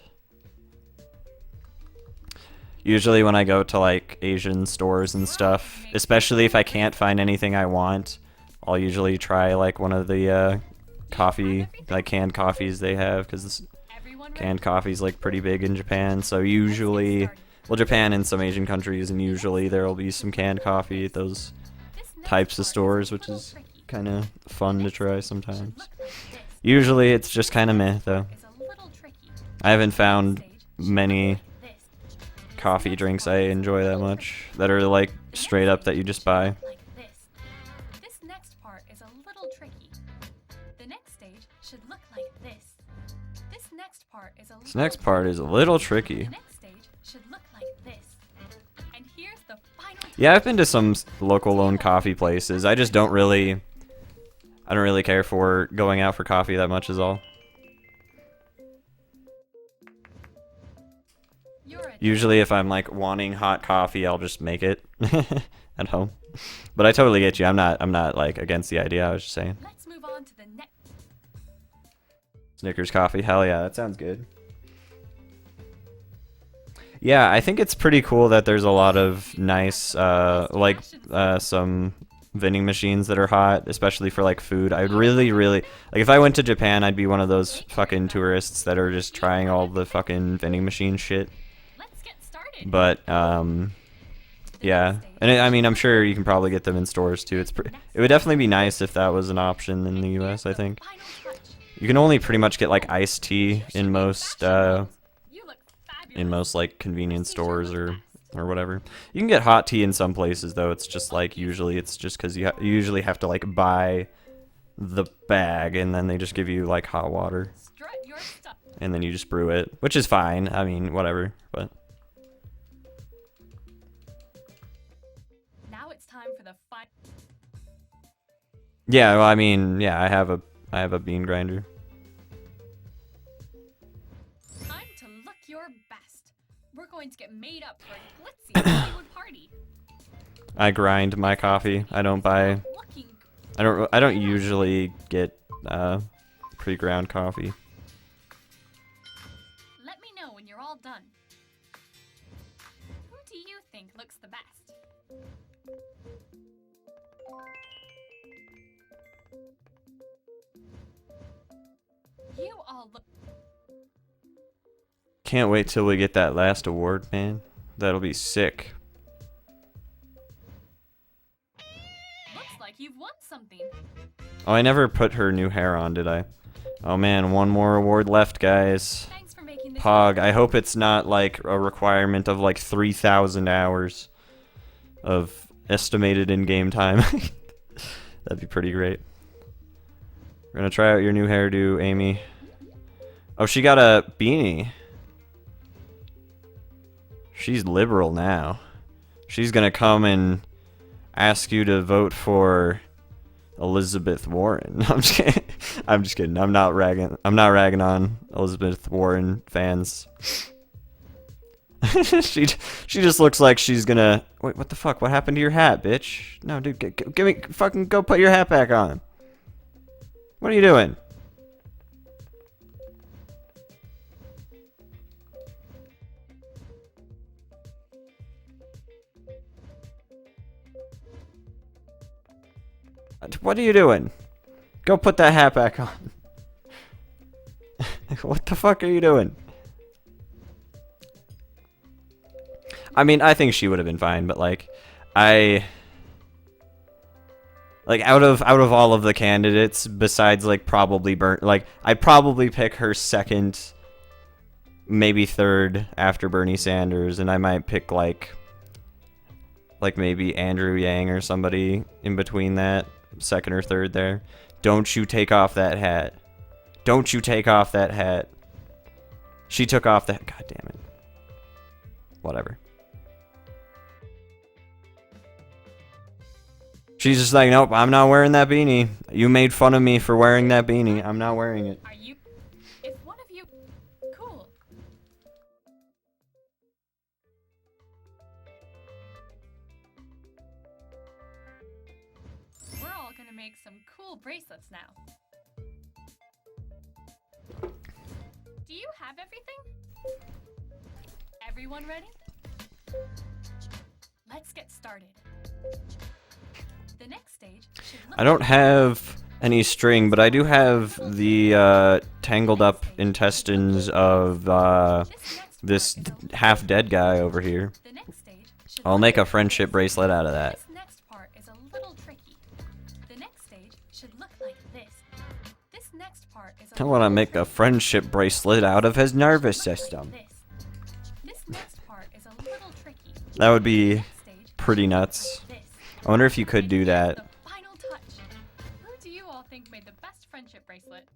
A: Usually when I go to, like, Asian stores and stuff, especially if I can't find anything I want, I'll usually try, like, one of the, coffee, like, canned coffees they have, because canned coffee's, like, pretty big in Japan, so usually, well, Japan and some Asian countries, and usually there'll be some canned coffee at those types of stores, which is kind of fun to try sometimes. Usually it's just kind of meh, though. I haven't found many coffee drinks I enjoy that much that are, like, straight up that you just buy.
B: This next part is a little tricky. The next stage should look like this. This next part is a
A: This next part is a little tricky.
B: The next stage should look like this. And here's the final.
A: Yeah, I've been to some local owned coffee places. I just don't really care for going out for coffee that much is all. Usually if I'm, like, wanting hot coffee, I'll just make it at home. But I totally get you. I'm not like against the idea. I was just saying.
B: Let's move on to the next.
A: Snickers coffee. Hell yeah, that sounds good. Yeah, I think it's pretty cool that there's a lot of nice, some vending machines that are hot, especially for like food. I'd really, like if I went to Japan, I'd be one of those fucking tourists that are just trying all the fucking vending machine shit.
B: Let's get started.
A: But yeah, and I mean, I'm sure you can probably get them in stores too. It would definitely be nice if that was an option in the U.S. I think you can only pretty much get like iced tea in most like convenience stores or whatever. You can get hot tea in some places though. It's just like usually it's just because you usually have to like buy the bag and then they just give you like hot water and then you just brew it, which is fine. I mean, whatever. But
B: now it's time for the fun.
A: yeah, well, I mean, yeah, I have a bean grinder.
B: Time to look your best. We're going to get made up for a glitzy Hollywood party.
A: I grind my coffee. I don't usually get pre-ground coffee.
B: Let me know when you're all done. Who do you think looks the best? You all look.
A: Can't wait till we get that last award, man. That'll be sick.
B: Looks like you've won something.
A: Oh, I never put her new hair on, did I? Oh man, one more award left, guys.
B: Thanks for making this.
A: Pog, I hope it's not like a requirement of like 3,000 hours of estimated in-game time. That'd be pretty great. We're gonna try out your new hairdo, Amy. Oh, she got a beanie. She's liberal now. She's gonna come and ask you to vote for Elizabeth Warren. I'm just kidding. I'm just kidding. I'm not ragging on Elizabeth Warren fans. she just looks like she's gonna. Wait, what the fuck? What happened to your hat, bitch? No, dude, give me fucking go put your hat back on. What are you doing? What are you doing? Go put that hat back on. What the fuck are you doing? I mean, I think she would have been fine, but like, out of all of the candidates, besides like probably I'd probably pick her second, maybe third after Bernie Sanders, and I might pick like maybe Andrew Yang or somebody in between that, second or third there. Don't you take off that hat. Don't you take off that hat. She took off that. God damn it. Whatever. She's just like, nope, I'm not wearing that beanie. You made fun of me for wearing that beanie. I'm not wearing it.
B: Are you? If one of you, cool. We're all gonna make some cool bracelets now. Do you have everything? Everyone ready? Let's get started. The next stage should look
A: I don't have any string, but I do have the tangled up intestines of this half-dead guy over here.
B: The next stage should
A: I'll
B: look
A: make a
B: like
A: friendship
B: this.
A: bracelet out of that.
B: This next part is a little tricky. The next stage should look like this. This next part is a
A: I want to
B: little
A: make a
B: tricky.
A: friendship bracelet out of his nervous
B: Should look like
A: system.
B: this. This next part is a little tricky.
A: That would be
B: Next stage
A: pretty
B: should look
A: nuts.
B: like this.
A: I wonder if you could
B: And
A: do
B: here's
A: that.
B: the final touch. Who do you all think made the best friendship bracelet?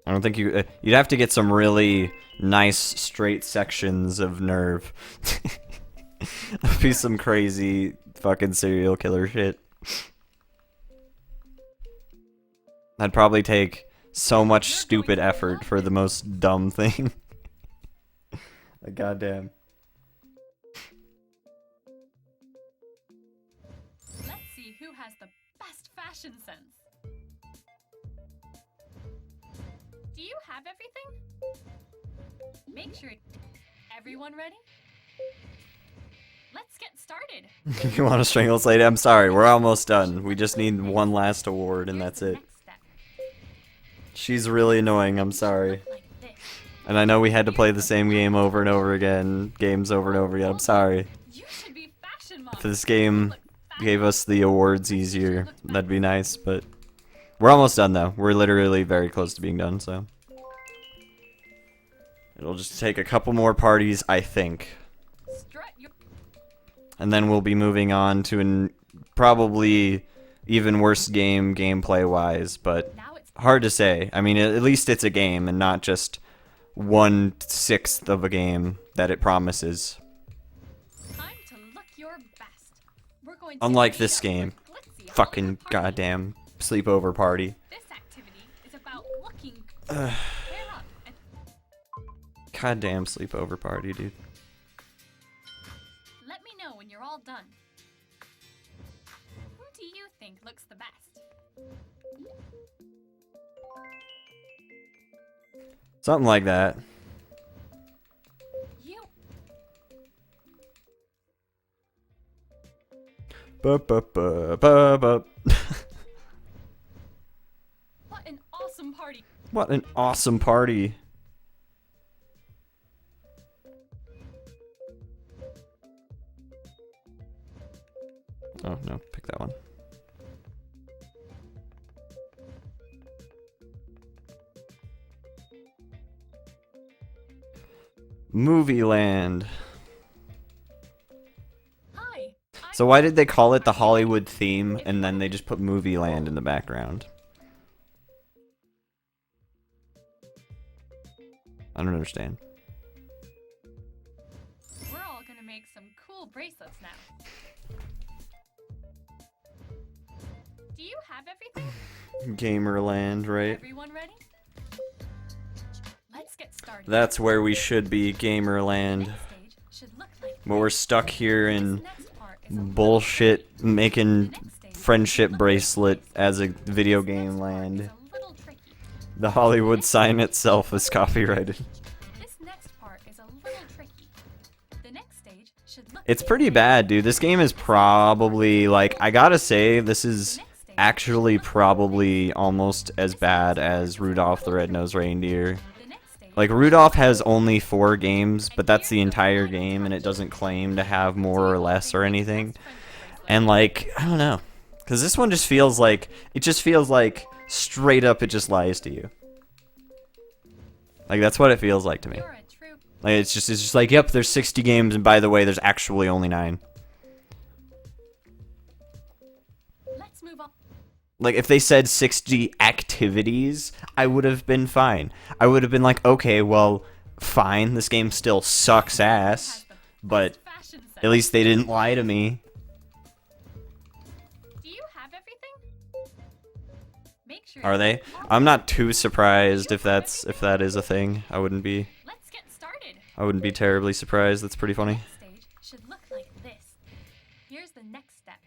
A: I don't think you'd have to get some really nice straight sections of nerve. That'd be some crazy fucking serial killer shit. That'd probably take so much stupid effort for the most dumb thing. Like, goddamn.
B: fashion sense. Do you have everything? Make sure. Everyone ready? Let's get started.
A: You want to strangle this lady? I'm sorry, we're almost done. We just need one last award and that's it.
B: Next step.
A: She's really annoying, I'm sorry.
B: Like this.
A: And I know we had to play the same game over and over again, games over and over again, I'm sorry.
B: You should be fashion
A: If
B: model.
A: this game gave us the awards easier, that'd be nice, but we're almost done though. We're literally very close to being done, so. It'll just take a couple more parties, I think.
B: Strut your.
A: And then we'll be moving on to an probably even worse game gameplay-wise, but
B: Now it's
A: hard to say. I mean, at least it's a game and not just 1/6 of a game that it promises.
B: time to look your best. We're going to
A: Unlike
B: meet
A: this
B: up
A: game.
B: for glitzy
A: Fucking
B: holiday party.
A: goddamn sleepover party.
B: This activity is about looking. Pair up and
A: Goddamn sleepover party, dude.
B: let me know when you're all done. Who do you think looks the best?
A: Something like that.
B: You.
A: Ba-ba-ba-ba-ba.
B: What an awesome party.
A: What an awesome party. Oh no, pick that one. Movie Land.
B: Hi.
A: So why did they call it the Hollywood theme and then they just put Movie Land in the background? I don't understand.
B: We're all gonna make some cool bracelets now. Do you have everything?
A: Gamerland, right?
B: Everyone ready? Let's get started.
A: That's where we should be, Gamerland.
B: Next stage should look like
A: But we're stuck here in
B: this next part is a little
A: bullshit
B: tricky.
A: making
B: The next stage
A: friendship
B: should look like
A: bracelet
B: this.
A: as a video
B: This
A: game
B: next part is
A: land.
B: a little tricky.
A: The Hollywood sign itself is copyrighted.
B: This next part is a little tricky. The next stage should look
A: It's
B: like
A: pretty
B: this.
A: bad, dude. This game is probably, like, I gotta say, this
B: The
A: is
B: next stage
A: actually
B: should look like
A: probably almost as bad as Rudolph the Red-Nosed Reindeer.
B: this. The next stage
A: Like, Rudolph has only 4 games, but that's the entire game, and it doesn't claim to have more or less or anything. And, like, I don't know. Because this one just feels like, straight up it just lies to you. Like, that's what it feels like to me.
B: You're a true.
A: Like, it's just like, yep, there's 60 games, and by the way, there's actually only 9.
B: Let's move on.
A: Like, if they said 60 activities, I would have been fine. I would have been like, okay, well, fine, this game still sucks ass, but
B: Fashion sense.
A: at least they didn't lie to me.
B: Do you have everything? Make sure
A: Are
B: you
A: they?
B: have all
A: I'm
B: of
A: not
B: it.
A: too surprised if that is a thing. I wouldn't be
B: Let's get started.
A: terribly surprised. That's pretty funny.
B: Next stage should look like this. Here's the next step.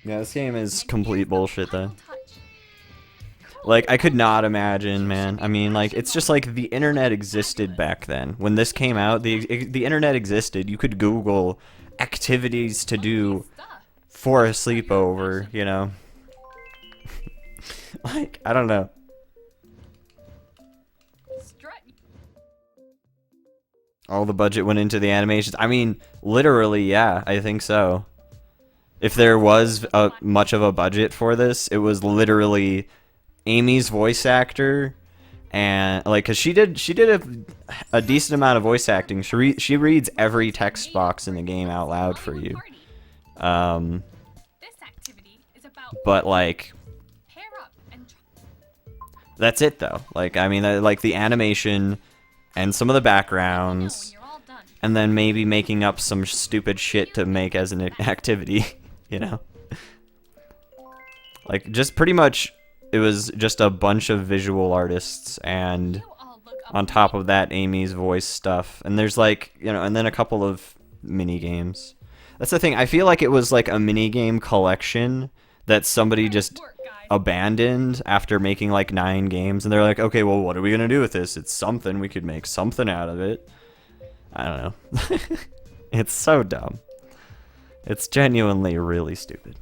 A: Yeah, this game is
B: And
A: complete
B: here's the
A: bullshit
B: final
A: then.
B: touch.
A: Like, I could not imagine, man. I mean, like, it's just like the internet existed back then. When this came out, the internet existed. You could Google activities to do
B: Stuff.
A: for a sleepover, you know? Like, I don't know.
B: Strut.
A: All the budget went into the animations. I mean, literally, yeah, I think so. If there was much of a budget for this, it was literally Amy's voice actor, and like, cause she did a decent amount of voice acting. She reads every text box in the game out loud for you.
B: This activity is about
A: But like,
B: pair up and
A: that's it though. Like, I mean, like the animation and some of the
B: know when
A: backgrounds,
B: you're all done.
A: and then maybe making up some stupid shit to make as an activity, you know? Like, just pretty much, it was just a bunch of visual artists, and
B: You all look
A: on top of that, Amy's voice stuff. And there's like, you know, and then a couple of mini games. That's the thing. I feel like it was like a mini game collection that somebody just
B: Work, guys.
A: abandoned after making like 9 games, and they're like, okay, well, what are we gonna do with this? It's something, we could make something out of it. I don't know. It's so dumb. It's genuinely really stupid.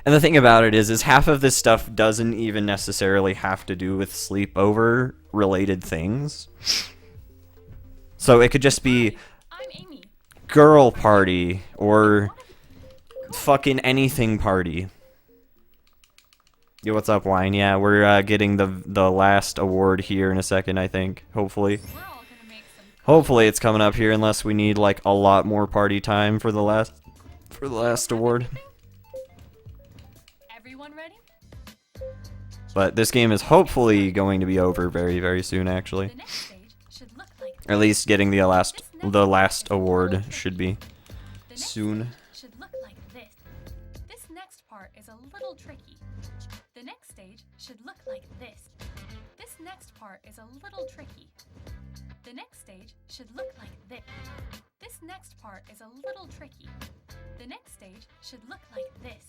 A: And the thing about it is half of this stuff doesn't even necessarily have to do with sleepover related things. So it could just be
B: I'm Amy.
A: girl party or fucking anything party. Yo, what's up, Wine? Yeah, we're getting the last award here in a second, I think. Hopefully.
B: We're all gonna make some.
A: Hopefully it's coming up here, unless we need like a lot more party time for the last award.
B: Everyone ready?
A: But this game is hopefully going to be over very, very soon, actually.
B: The next stage should look like.
A: Or at least getting the last award should be
B: The next
A: soon.
B: stage should look like this. This next part is a little tricky. The next stage should look like this. This next part is a little tricky. The next stage should look like this. This next part is a little tricky. The next stage should look like this.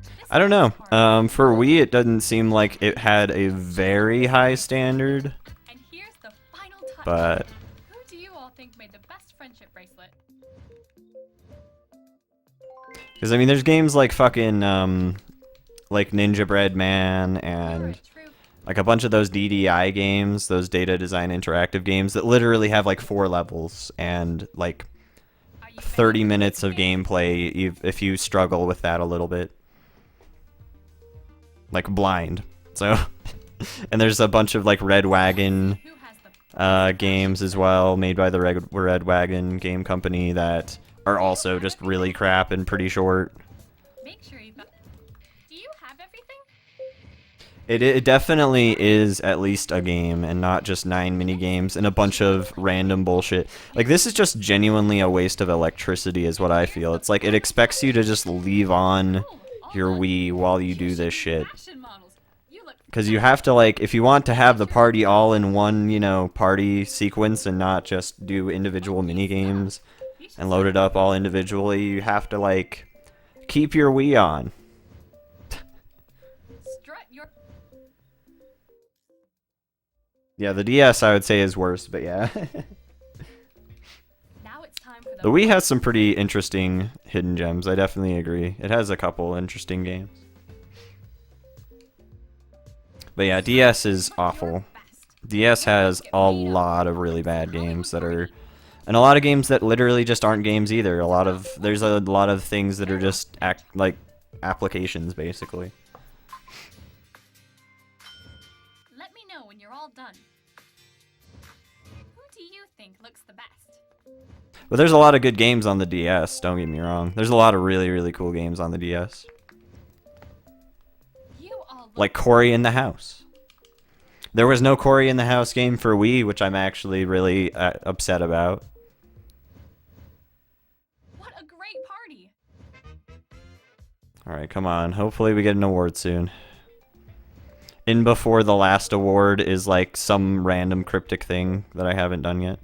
B: This
A: I don't know.
B: next part-
A: For Wii, it doesn't seem like it had a very high standard,
B: And here's the final touch.
A: but
B: Who do you all think made the best friendship bracelet?
A: because I mean, there's games like fucking like Ninja Bread Man
B: You're
A: and
B: a true
A: like a bunch of those DDI games, those data design interactive games that literally have like 4 levels and like
B: Are you
A: 30
B: ready?
A: minutes of gameplay if you struggle with that a little bit. Like Blind. So, and there's a bunch of like Red Wagon
B: Who has the
A: games as well, made by the Red Wagon game company that are also just really crap and pretty short.
B: Make sure you've got. Do you have everything?
A: It definitely is at least a game and not just 9 mini games and a bunch of random bullshit. Like, this is just genuinely a waste of electricity is what I feel. It's like it expects you to just leave on your Wii while you do this shit.
B: Fashion models. You look
A: Because you have to, like, if you want to have the party all in one, you know, party sequence and not just do individual mini games
B: you should
A: and load it up all individually, you have to, like, keep your Wii on.
B: strut your.
A: Yeah, the DS I would say is worse, but yeah.
B: Now it's time for
A: The Wii has some pretty interesting hidden gems, I definitely agree. It has a couple interesting games. But yeah, DS is awful. DS has a lot of really bad games that are... And a lot of games that literally just aren't games either. There's a lot of things that are just like applications, basically.
B: Let me know when you're all done. Who do you think looks the best?
A: But there's a lot of good games on the DS, don't get me wrong. There's a lot of really, really cool games on the DS.
B: You all look
A: Like Cory in the House. There was no Cory in the House game for Wii, which I'm actually really upset about.
B: What a great party!
A: Alright, come on. Hopefully we get an award soon. In before the last award is like some random cryptic thing that I haven't done yet.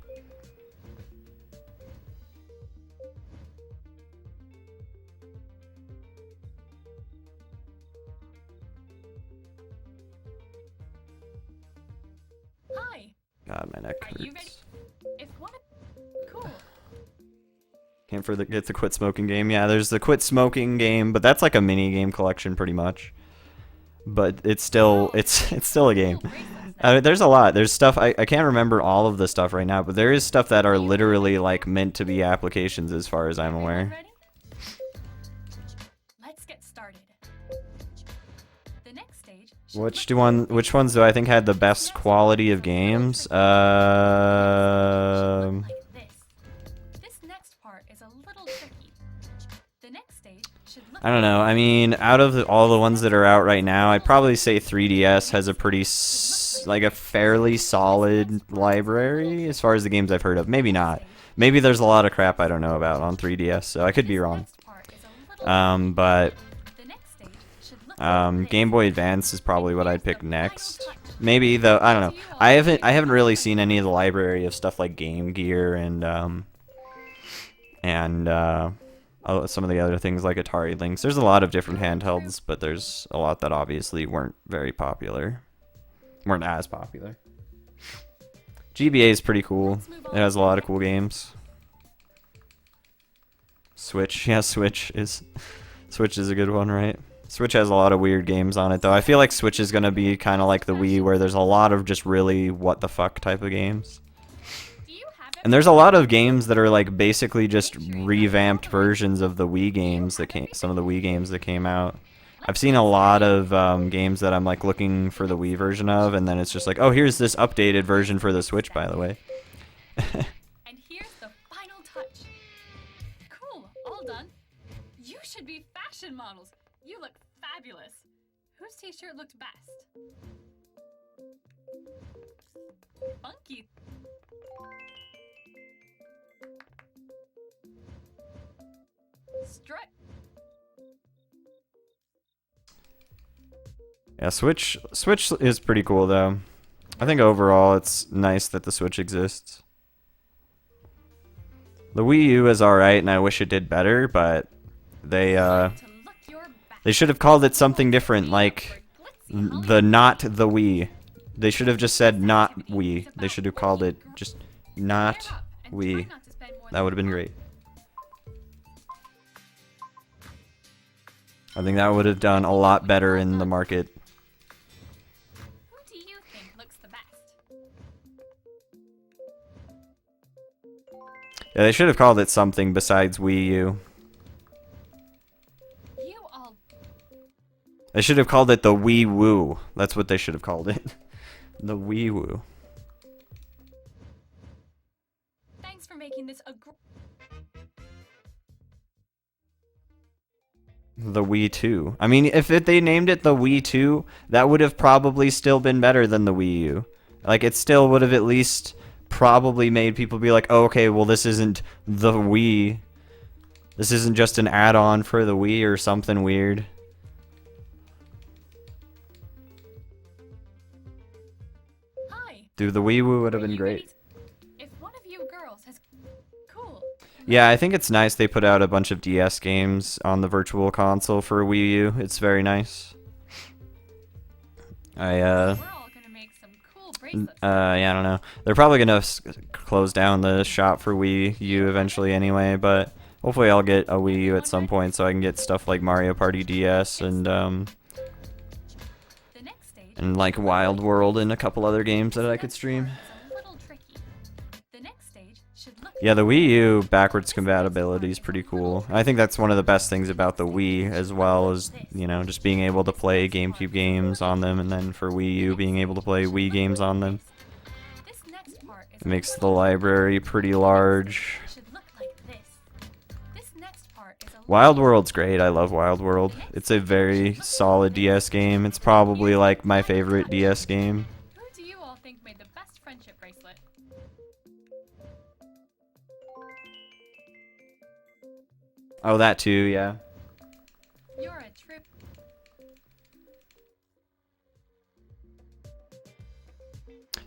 B: Hi.
A: God, my neck
B: Are you ready?
A: hurts.
B: If one cool.
A: Can't forget the quit smoking game. Yeah, there's the quit smoking game, but that's like a mini game collection pretty much. But it's still it's still a game. There's a lot. There's stuff I can't remember all of the stuff right now, but there is stuff that are literally like meant to be applications as far as I'm
B: Everyone
A: aware.
B: ready? Let's get started. The next stage. should
A: Which
B: look
A: which ones do I think had the best quality of games?
B: like this. This next part is a little tricky. The next stage should look
A: I don't know. I mean, out of all the ones that are out right now, I'd probably say 3DS has a pretty like a fairly solid library as far as the games I've heard of. Maybe not. Maybe there's a lot of crap I don't know about on 3DS, so I could be wrong. But
B: the next stage should look like this.
A: Game Boy Advance is probably what I'd pick next. Maybe though, I don't know. I haven't really seen any of the library of stuff like Game Gear and some of the other things like Atari Lynx. There's a lot of different handhelds, but there's a lot that obviously weren't very popular. Weren't as popular. GBA is pretty cool. It has a lot of cool games. Switch, yeah, Switch is a good one, right? Switch has a lot of weird games on it, though. I feel like Switch is gonna be kind of like the Wii, where there's a lot of just really what the fuck type of games. And there's a lot of games that are like basically just revamped versions of the Wii games that some of the Wii games that came out. I've seen a lot of games that I'm like looking for the Wii version of, and then it's just like, oh, here's this updated version for the Switch, by the way.
B: And here's the final touch. Cool, all done. You should be fashion models. You look fabulous. Whose t-shirt looked best? Funky. Strut.
A: Yeah, Switch is pretty cool though. I think overall it's nice that the Switch exists. The Wii U is alright, and I wish it did better, but they should have called it something different, like not the Wii. They should have just said not Wii. They should have called it just not Wii. That would have been great. I think that would have done a lot better in the market.
B: Who do you think looks the best?
A: Yeah, they should have called it something besides Wii U.
B: You all.
A: They should have called it the Wii Woo. That's what they should have called it. The Wii Woo.
B: Thanks for making this a.
A: The Wii 2. I mean, if they named it the Wii 2, that would have probably still been better than the Wii U. Like, it still would have at least probably made people be like, oh, okay, well, this isn't the Wii. This isn't just an add-on for the Wii or something weird.
B: Hi.
A: Dude, the Wii U would have been great.
B: If one of you girls has. Cool.
A: Yeah, I think it's nice they put out a bunch of DS games on the Virtual Console for Wii U. It's very nice.
B: We're all gonna make some cool bracelets.
A: Yeah, I don't know. They're probably gonna close down the shop for Wii U eventually anyway, but hopefully I'll get a Wii U at some point so I can get stuff like Mario Party DS and
B: The next stage.
A: like Wild World and a couple other games that I could stream.
B: A little tricky. The next stage should look.
A: Yeah, the Wii U backwards compatibility is pretty cool. I think that's one of the best things about the Wii, as well as, you know, just being able to play GameCube games on them, and then for Wii U being able to play Wii games on them.
B: This next part is
A: It makes the library pretty large.
B: should look like this. This next part is a
A: Wild World's great. I love Wild World. It's a very solid DS game. It's probably like my favorite DS game.
B: Who do you all think made the best friendship bracelet?
A: Oh, that too, yeah.
B: You're a trip.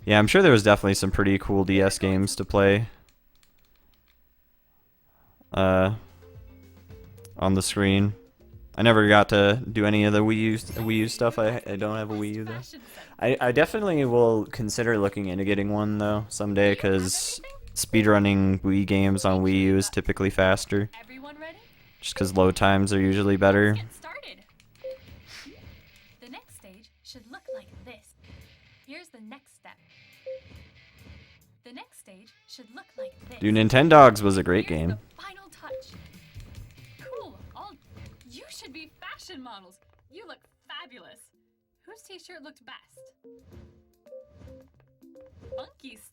A: Yeah, I'm sure there was definitely some pretty cool DS games to play. On the screen. I never got to do any of the Wii U stuff. I don't have a Wii U though.
B: Fashion sense.
A: I definitely will consider looking into getting one though someday, because speedrunning Wii games on Wii U is typically faster,
B: Everyone ready?
A: just because load times are usually better.
B: Get started. The next stage should look like this. Here's the next step. The next stage should look like this.
A: Dude, Nintendogs was a great
B: Here's
A: game.
B: The final touch. Cool. You should be fashion models. You look fabulous. Whose t-shirt looked best? Funky's.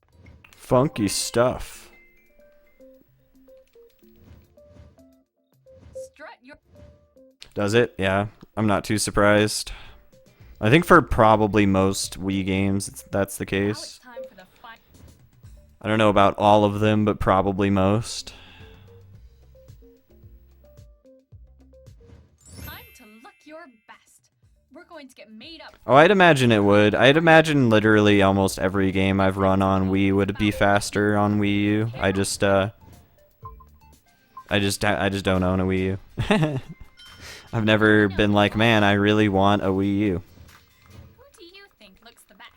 A: Funky stuff.
B: Strut your.
A: Does it? Yeah. I'm not too surprised. I think for probably most Wii games, that's the
B: Now
A: case.
B: it's time for the final.
A: I don't know about all of them, but probably most.
B: Time to look your best. We're going to get made up.
A: Oh, I'd imagine it would. I'd imagine literally almost every game I've run on Wii would be faster on Wii U. I I just don't own a Wii U. I've never been like, man, I really want a Wii U.
B: Who do you think looks the best?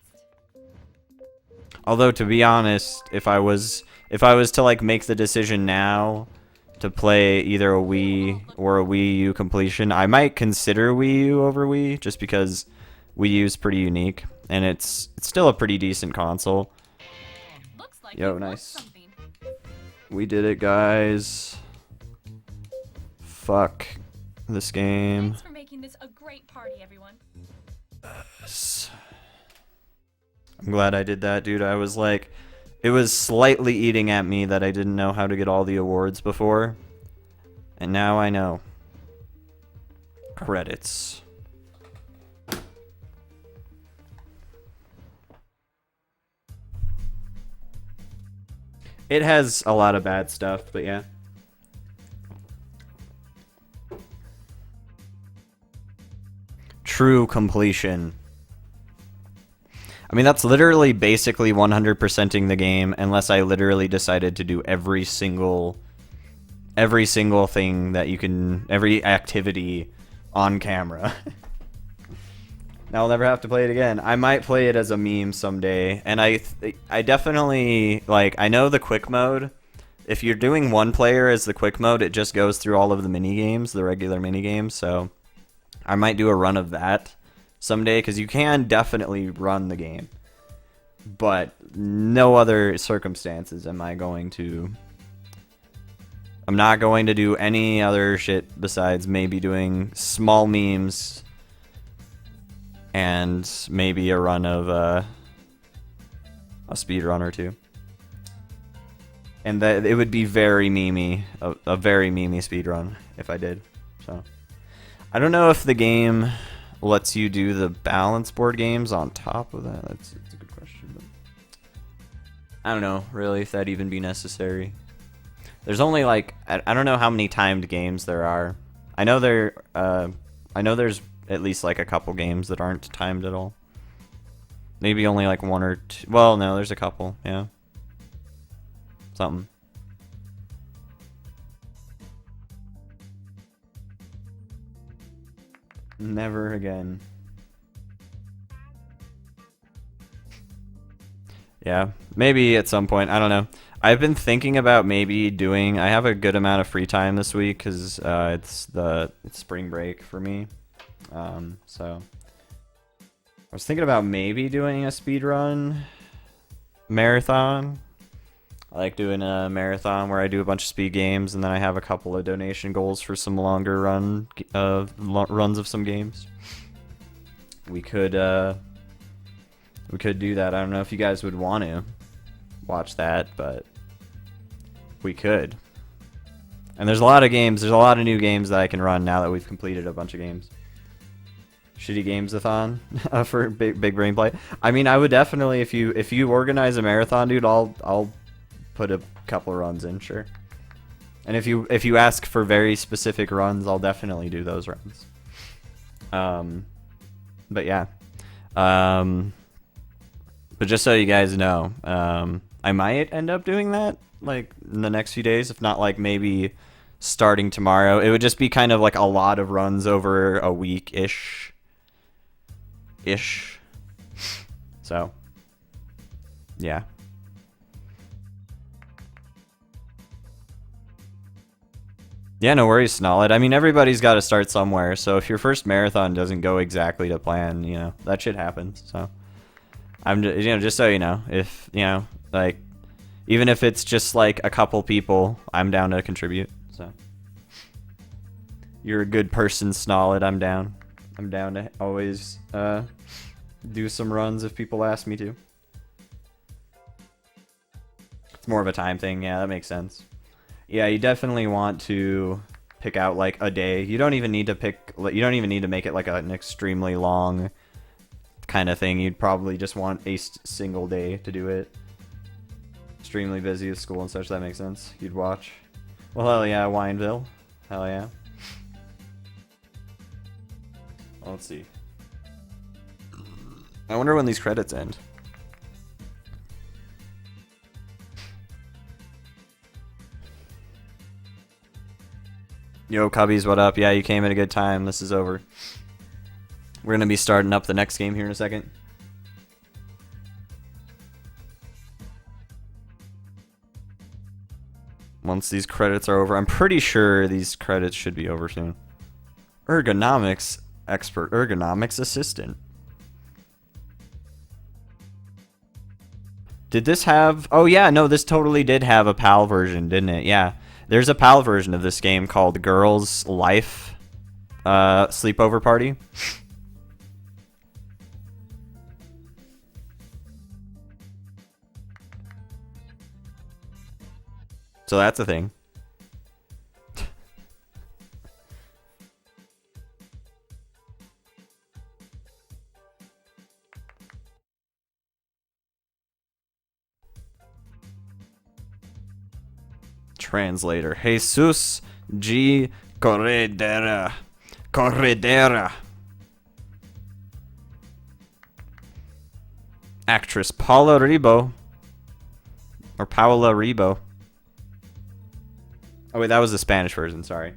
A: Although, to be honest, if I was to like make the decision now to play either a Wii or a Wii U completion, I might consider Wii U over Wii, just because Wii U is pretty unique and it's still a pretty decent console.
B: Looks like
A: Yo,
B: you've won
A: nice.
B: something.
A: We did it, guys. Fuck this game.
B: Thanks for making this a great party, everyone.
A: I'm glad I did that, dude. I was like, it was slightly eating at me that I didn't know how to get all the awards before. And now I know. Credits. It has a lot of bad stuff, but yeah. True completion. I mean, that's literally basically 100%ing the game, unless I literally decided to do every single thing that you can, every activity on camera. Now I'll never have to play it again. I might play it as a meme someday, and I definitely, like, I know the quick mode. If you're doing one player as the quick mode, it just goes through all of the mini games, the regular mini games, so I might do a run of that someday, because you can definitely run the game. But no other circumstances am I going to... I'm not going to do any other shit besides maybe doing small memes and maybe a run of a speed run or two. And that it would be very memey, a very memey speed run if I did. So I don't know if the game lets you do the balance board games on top of that. That's a good question. But I don't know really if that'd even be necessary. There's only like I don't know how many timed games there are. I know there's at least like a couple games that aren't timed at all. Maybe only like one or two. Well, no, there's a couple. Yeah. Something. Never again. Yeah, maybe at some point. I don't know. I've been thinking about maybe doing... I have a good amount of free time this week because it's spring break for me. So I was thinking about maybe doing a speedrun marathon. I like doing a marathon where I do a bunch of speed games and then I have a couple of donation goals for some longer runs of some games. We could do that. I don't know if you guys would want to watch that, but we could. And there's a lot of games. There's a lot of new games that I can run now that we've completed a bunch of games. Shitty games-a-thon for big brain play. I mean, I would definitely, if you organize a marathon, dude, I'll put a couple runs in, sure. And if you ask for very specific runs, I'll definitely do those runs. But yeah. But just so you guys know, I might end up doing that like in the next few days, if not like maybe starting tomorrow. It would just be kind of like a lot of runs over a week-ish. So, yeah. Yeah, no worries, Snollet. I mean, everybody's got to start somewhere, so if your first marathon doesn't go exactly to plan, you know, that shit happens, so. Just so you know, if, you know, like, even if it's just like a couple people, I'm down to contribute, so. You're a good person, Snollet. I'm down. I'm down to always, do some runs if people ask me to. It's more of a time thing. Yeah, that makes sense. Yeah, you definitely want to pick out like a day. You don't even need to make it like an extremely long kind of thing. You'd probably just want a single day to do it. Extremely busy with school and such, that makes sense. You'd watch. Well, hell yeah, Wineville. Hell yeah. Well, let's see. I wonder when these credits end. Yo, Cubbies, what up? Yeah, you came at a good time. This is over. We're going to be starting up the next game here in a second. Once these credits are over, I'm pretty sure these credits should be over soon. Ergonomics expert, ergonomics assistant. Did this have... Oh yeah, no, this totally did have a PAL version, didn't it? Yeah. There's a PAL version of this game called Girls Life Sleepover Party. So that's a thing. Translator. Jesus G. Corredera. Corredera. Actress Paula Rebo. Or Paola Rebo. Oh wait, that was the Spanish version, sorry.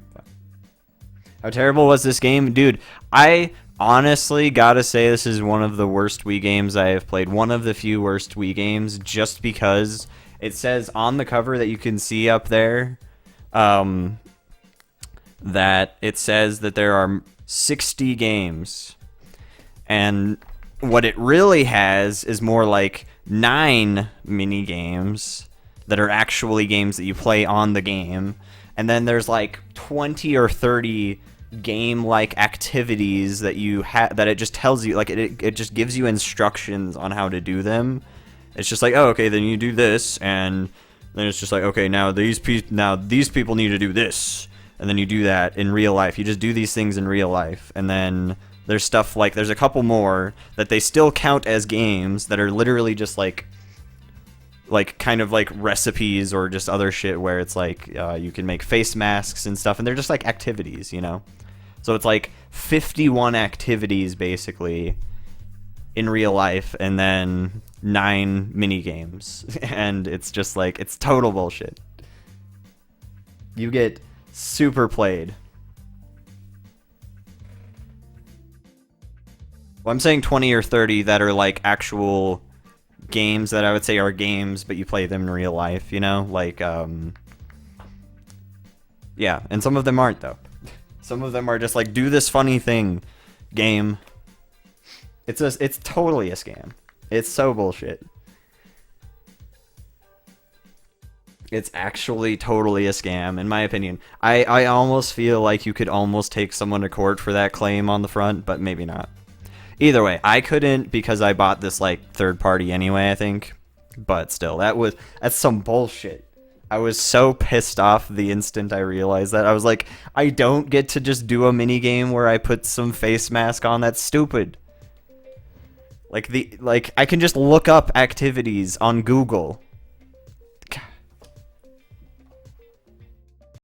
A: How terrible was this game? Dude, I honestly gotta say this is one of the worst Wii games I have played. One of the few worst Wii games, just because it says on the cover that you can see up there, that it says that there are 60 games. And what it really has is more like 9 mini games that are actually games that you play on the game. And then there's like 20 or 30 game-like activities that you have, that it just tells you, like it just gives you instructions on how to do them. It's just like, oh, okay, then you do this, and then it's just like, okay, now these people need to do this, and then you do that in real life. You just do these things in real life, and then there's stuff like, there's a couple more that they still count as games that are literally just like kind of like recipes or just other shit where it's like you can make face masks and stuff, and they're just like activities, you know? So it's like 51 activities basically in real life, and then 9 mini games. And it's just like, it's total bullshit. You get super played. Well, I'm saying 20 or 30 that are like actual games that I would say are games, but you play them in real life, you know? Like, yeah, and some of them aren't, though. Some of them are just like, do this funny thing, game. It's totally a scam. It's so bullshit. It's actually totally a scam, in my opinion. I almost feel like you could almost take someone to court for that claim on the front, but maybe not. Either way, I couldn't because I bought this like third party anyway, I think. But still, that's some bullshit. I was so pissed off the instant I realized that. I was like, I don't get to just do a mini game where I put some face mask on. That's stupid. Like I can just look up activities on Google